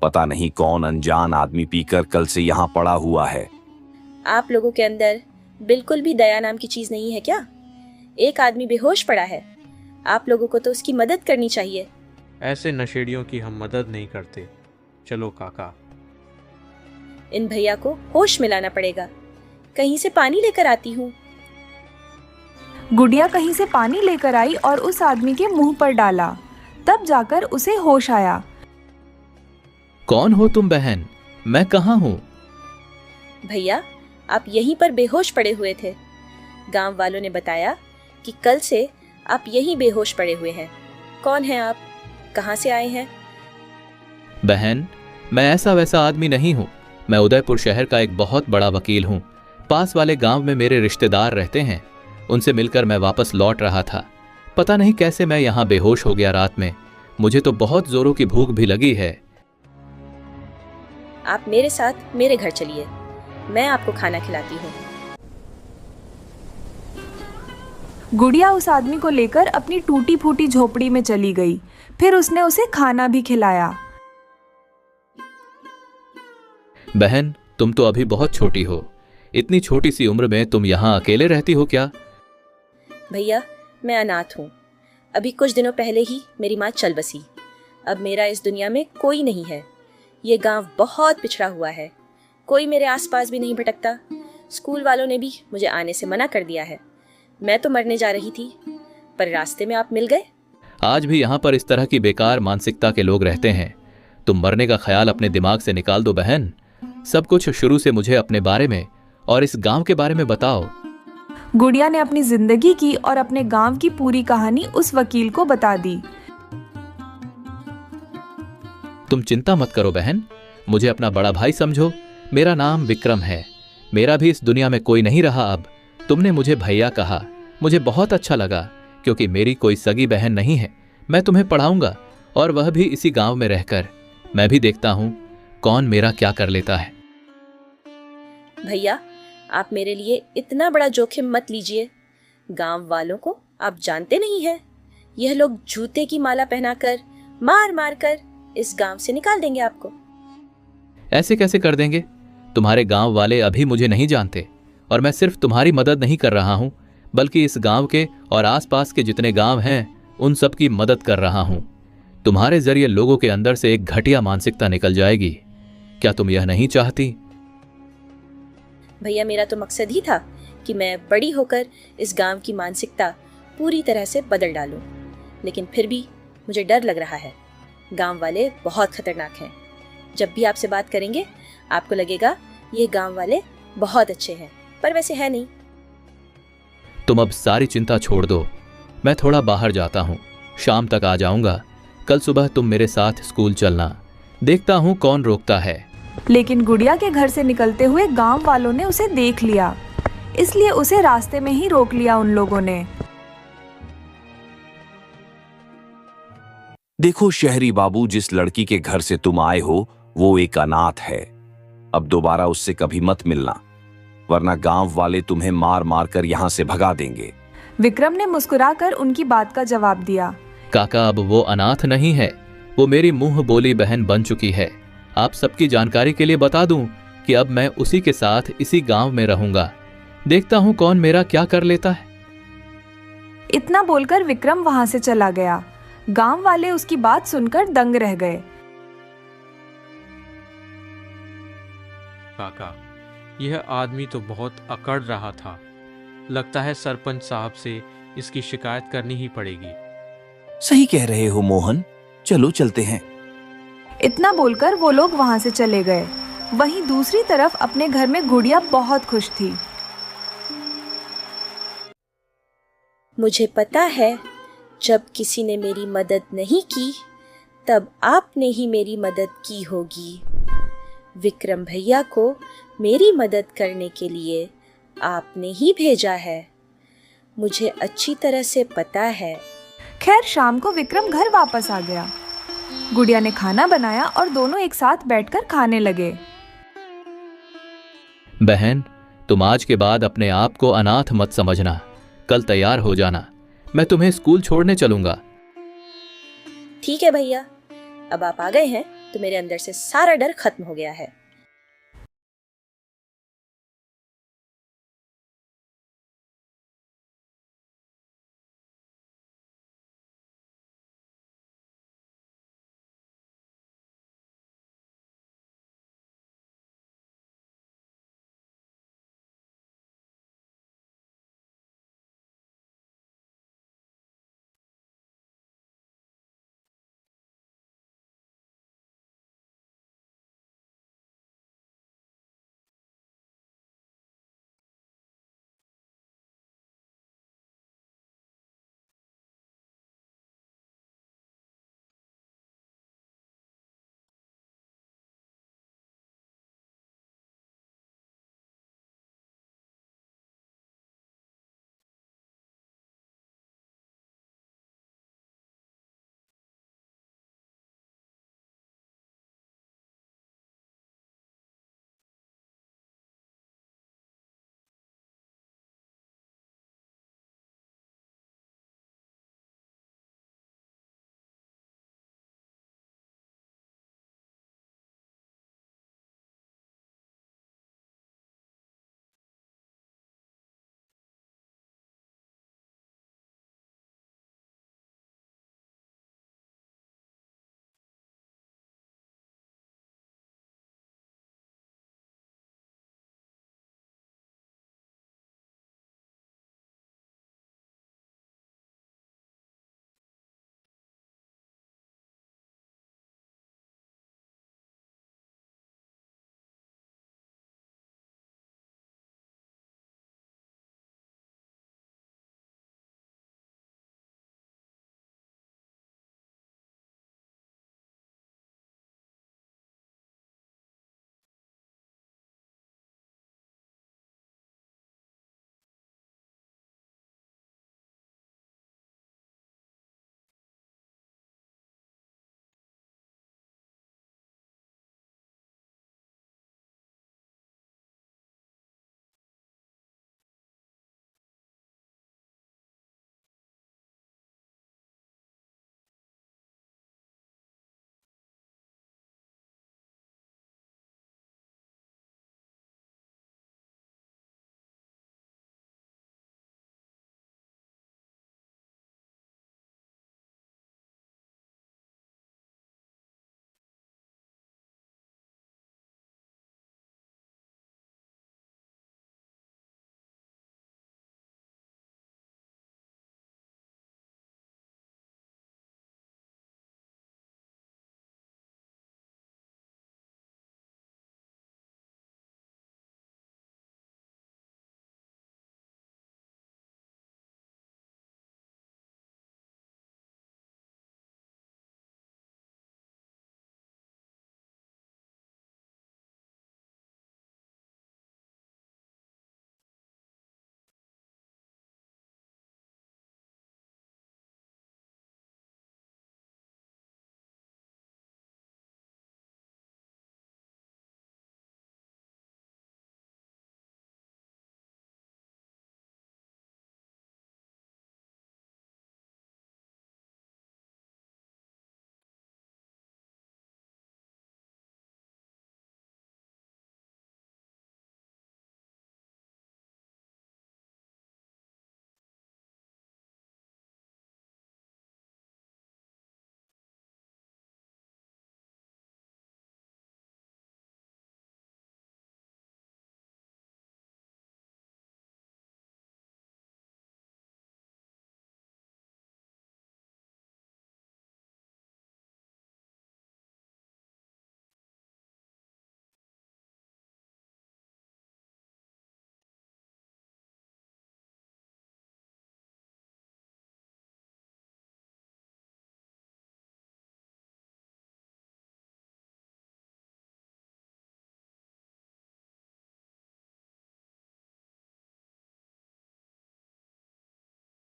V: पता नहीं कौन अनजान आदमी पीकर कल से यहाँ पड़ा हुआ है।
F: आप लोगों के अंदर बिल्कुल भी दया नाम की चीज नहीं है क्या? एक आदमी बेहोश पड़ा है, आप लोगों को तो उसकी मदद करनी चाहिए।
Q: ऐसे नशेड़ियों की हम मदद नहीं करते। चलो काका।
F: इन भैया को होश में लाना पड़ेगा। कहीं से पानी लेकर आती हूँ।
U: गुड़िया कहीं से पानी लेकर आई और उस आदमी के मुंह पर डाला, तब जाकर उसे होश आया।
C: कौन हो तुम बहन? मैं कहाँ हूँ?
F: भैया, आप यहीं पर बेहोश पड़े हुए थे। गांव वालों ने बताया कि कल से आप यहीं बेहोश पड़े हुए हैं। कौन हैं आप? कहाँ से आए हैं?
C: बहन, मैं ऐसा वैसा आदमी नहीं हूँ। मैं उदयपुर शहर का एक बहुत बड़ा वकील हूँ। पास वाले गांव में मेरे रिश्तेदार रहते हैं, उनसे मिलकर मैं वापस लौट रहा था। पता नहीं कैसे मैं यहाँ बेहोश हो गया रात में। मुझे तो बहुत जोरों की भूख भी लगी है।
F: आप मेरे साथ मेरे घर चलिए, मैं आपको खाना खिलाती हूँ।
U: गुड़िया उस आदमी को लेकर अपनी टूटी फूटी झोपड़ी में चली गई। फिर उसने उसे खाना भी खिलाया।
C: बहन, तुम तो अभी बहुत छोटी हो। इतनी छोटी सी उम्र में तुम यहाँ अकेले रहती हो क्या?
F: भैया, मैं अनाथ हूँ। अभी कुछ दिनों पहले ही मेरी माँ चल बसी। अब मेरा इस दुनिया में कोई नहीं है। ये गांव बहुत पिछड़ा हुआ है, कोई मेरे आसपास भी नहीं भटकता। स्कूल वालों ने भी मुझे आने से मना कर दिया है। मैं तो मरने जा रही थी, पर रास्ते में आप मिल गए।
C: आज भी यहाँ पर इस तरह की बेकार मानसिकता के लोग रहते हैं। तुम मरने का ख्याल अपने दिमाग से निकाल दो बहन। सब कुछ शुरू से मुझे अपने बारे में और इस गांव के बारे में बताओ।
U: गुड़िया ने अपनी जिंदगी की और अपने गांव की पूरी कहानी उस वकील को बता दी।
C: तुम चिंता मत करो बहन, मुझे अपना बड़ा भाई समझो। मेरा नाम विक्रम है। मेरा भी इस दुनिया में कोई नहीं रहा अब। तुमने मुझे भैया कहा, मुझे बहुत अच्छा लगा, क्योंकि मेरी कोई सगी बहन नहीं है। मैं तुम्हें पढ़ाऊंगा, और वह भी इसी गांव में रहकर। मैं भी देखता हूं कौन मेरा क्या कर लेता है।
F: भैया, आप मेरे लिए इतना बड़ा जोखिम मत लीजिए। गांव वालों को आप जानते नहीं हैं। यह लोग जूते की माला पहनाकर मार मार कर इस गांव से निकाल देंगे आपको।
C: ऐसे कैसे कर देंगे? तुम्हारे गांव वाले अभी मुझे नहीं जानते, और मैं सिर्फ तुम्हारी मदद नहीं कर रहा हूं, बल्कि इस गांव के और आसपास के जितने गांव हैं उन सब की मदद कर रहा हूं। तुम्हारे जरिए लोगों के अंदर से एक घटिया मानसिकता निकल जाएगी। क्या तुम यह नहीं चाहती?
F: भैया, मेरा तो मकसद ही था कि मैं बड़ी होकर इस गांव की मानसिकता पूरी तरह से बदल डालूं। लेकिन फिर भी मुझे डर लग रहा है। गांव वाले बहुत खतरनाक हैं। जब भी आपसे बात करेंगे आपको लगेगा ये गांव वाले बहुत अच्छे हैं, पर वैसे है नहीं।
C: तुम अब सारी चिंता छोड़ दो। मैं थोड़ा बाहर जाता हूँ, शाम तक आ जाऊंगा। कल सुबह तुम मेरे साथ स्कूल चलना। देखता हूँ कौन रोकता है।
U: लेकिन गुड़िया के घर से निकलते हुए गांव वालों ने उसे देख लिया, इसलिए उसे रास्ते में ही रोक लिया उन लोगों ने।
V: देखो शहरी बाबू, जिस लड़की के घर से तुम आए हो वो एक अनाथ है। अब दोबारा उससे कभी मत मिलना, वरना गांव वाले तुम्हें मार मार कर यहाँ से भगा देंगे।
U: विक्रम ने मुस्कुराकर उनकी बात का जवाब दिया।
C: काका, अब वो अनाथ नहीं है, वो मेरी मुंह बोली बहन बन चुकी है। आप सबकी जानकारी के लिए बता दूं कि अब मैं उसी के साथ इसी गांव में रहूंगा। देखता हूं कौन मेरा क्या कर लेता है।
U: इतना बोलकर विक्रम वहां से चला गया। गांव वाले उसकी बात सुनकर दंग रह गए।
Q: काका, यह आदमी तो बहुत अकड़ रहा था। लगता है सरपंच साहब से इसकी शिकायत करनी ही पड़ेगी।
V: सही कह रहे हो मोहन, चलो चलते हैं।
U: इतना बोलकर वो लोग वहां से चले गए। वहीं दूसरी तरफ अपने घर में गुड़िया बहुत खुश थी।
F: मुझे पता है जब किसी ने मेरी मदद नहीं की तब आपने ही मेरी मदद की होगी। विक्रम भैया को मेरी मदद करने के लिए आपने ही भेजा है, मुझे अच्छी तरह से पता है।
U: खैर शाम को विक्रम घर वापस आ गया। गुड़िया ने खाना बनाया और दोनों एक साथ बैठकर खाने लगे।
C: बहन, तुम आज के बाद अपने आप को अनाथ मत समझना। कल तैयार हो जाना, मैं तुम्हें स्कूल छोड़ने चलूंगा।
F: ठीक है भैया, अब आप आ गए हैं तो मेरे अंदर से सारा डर खत्म हो गया है।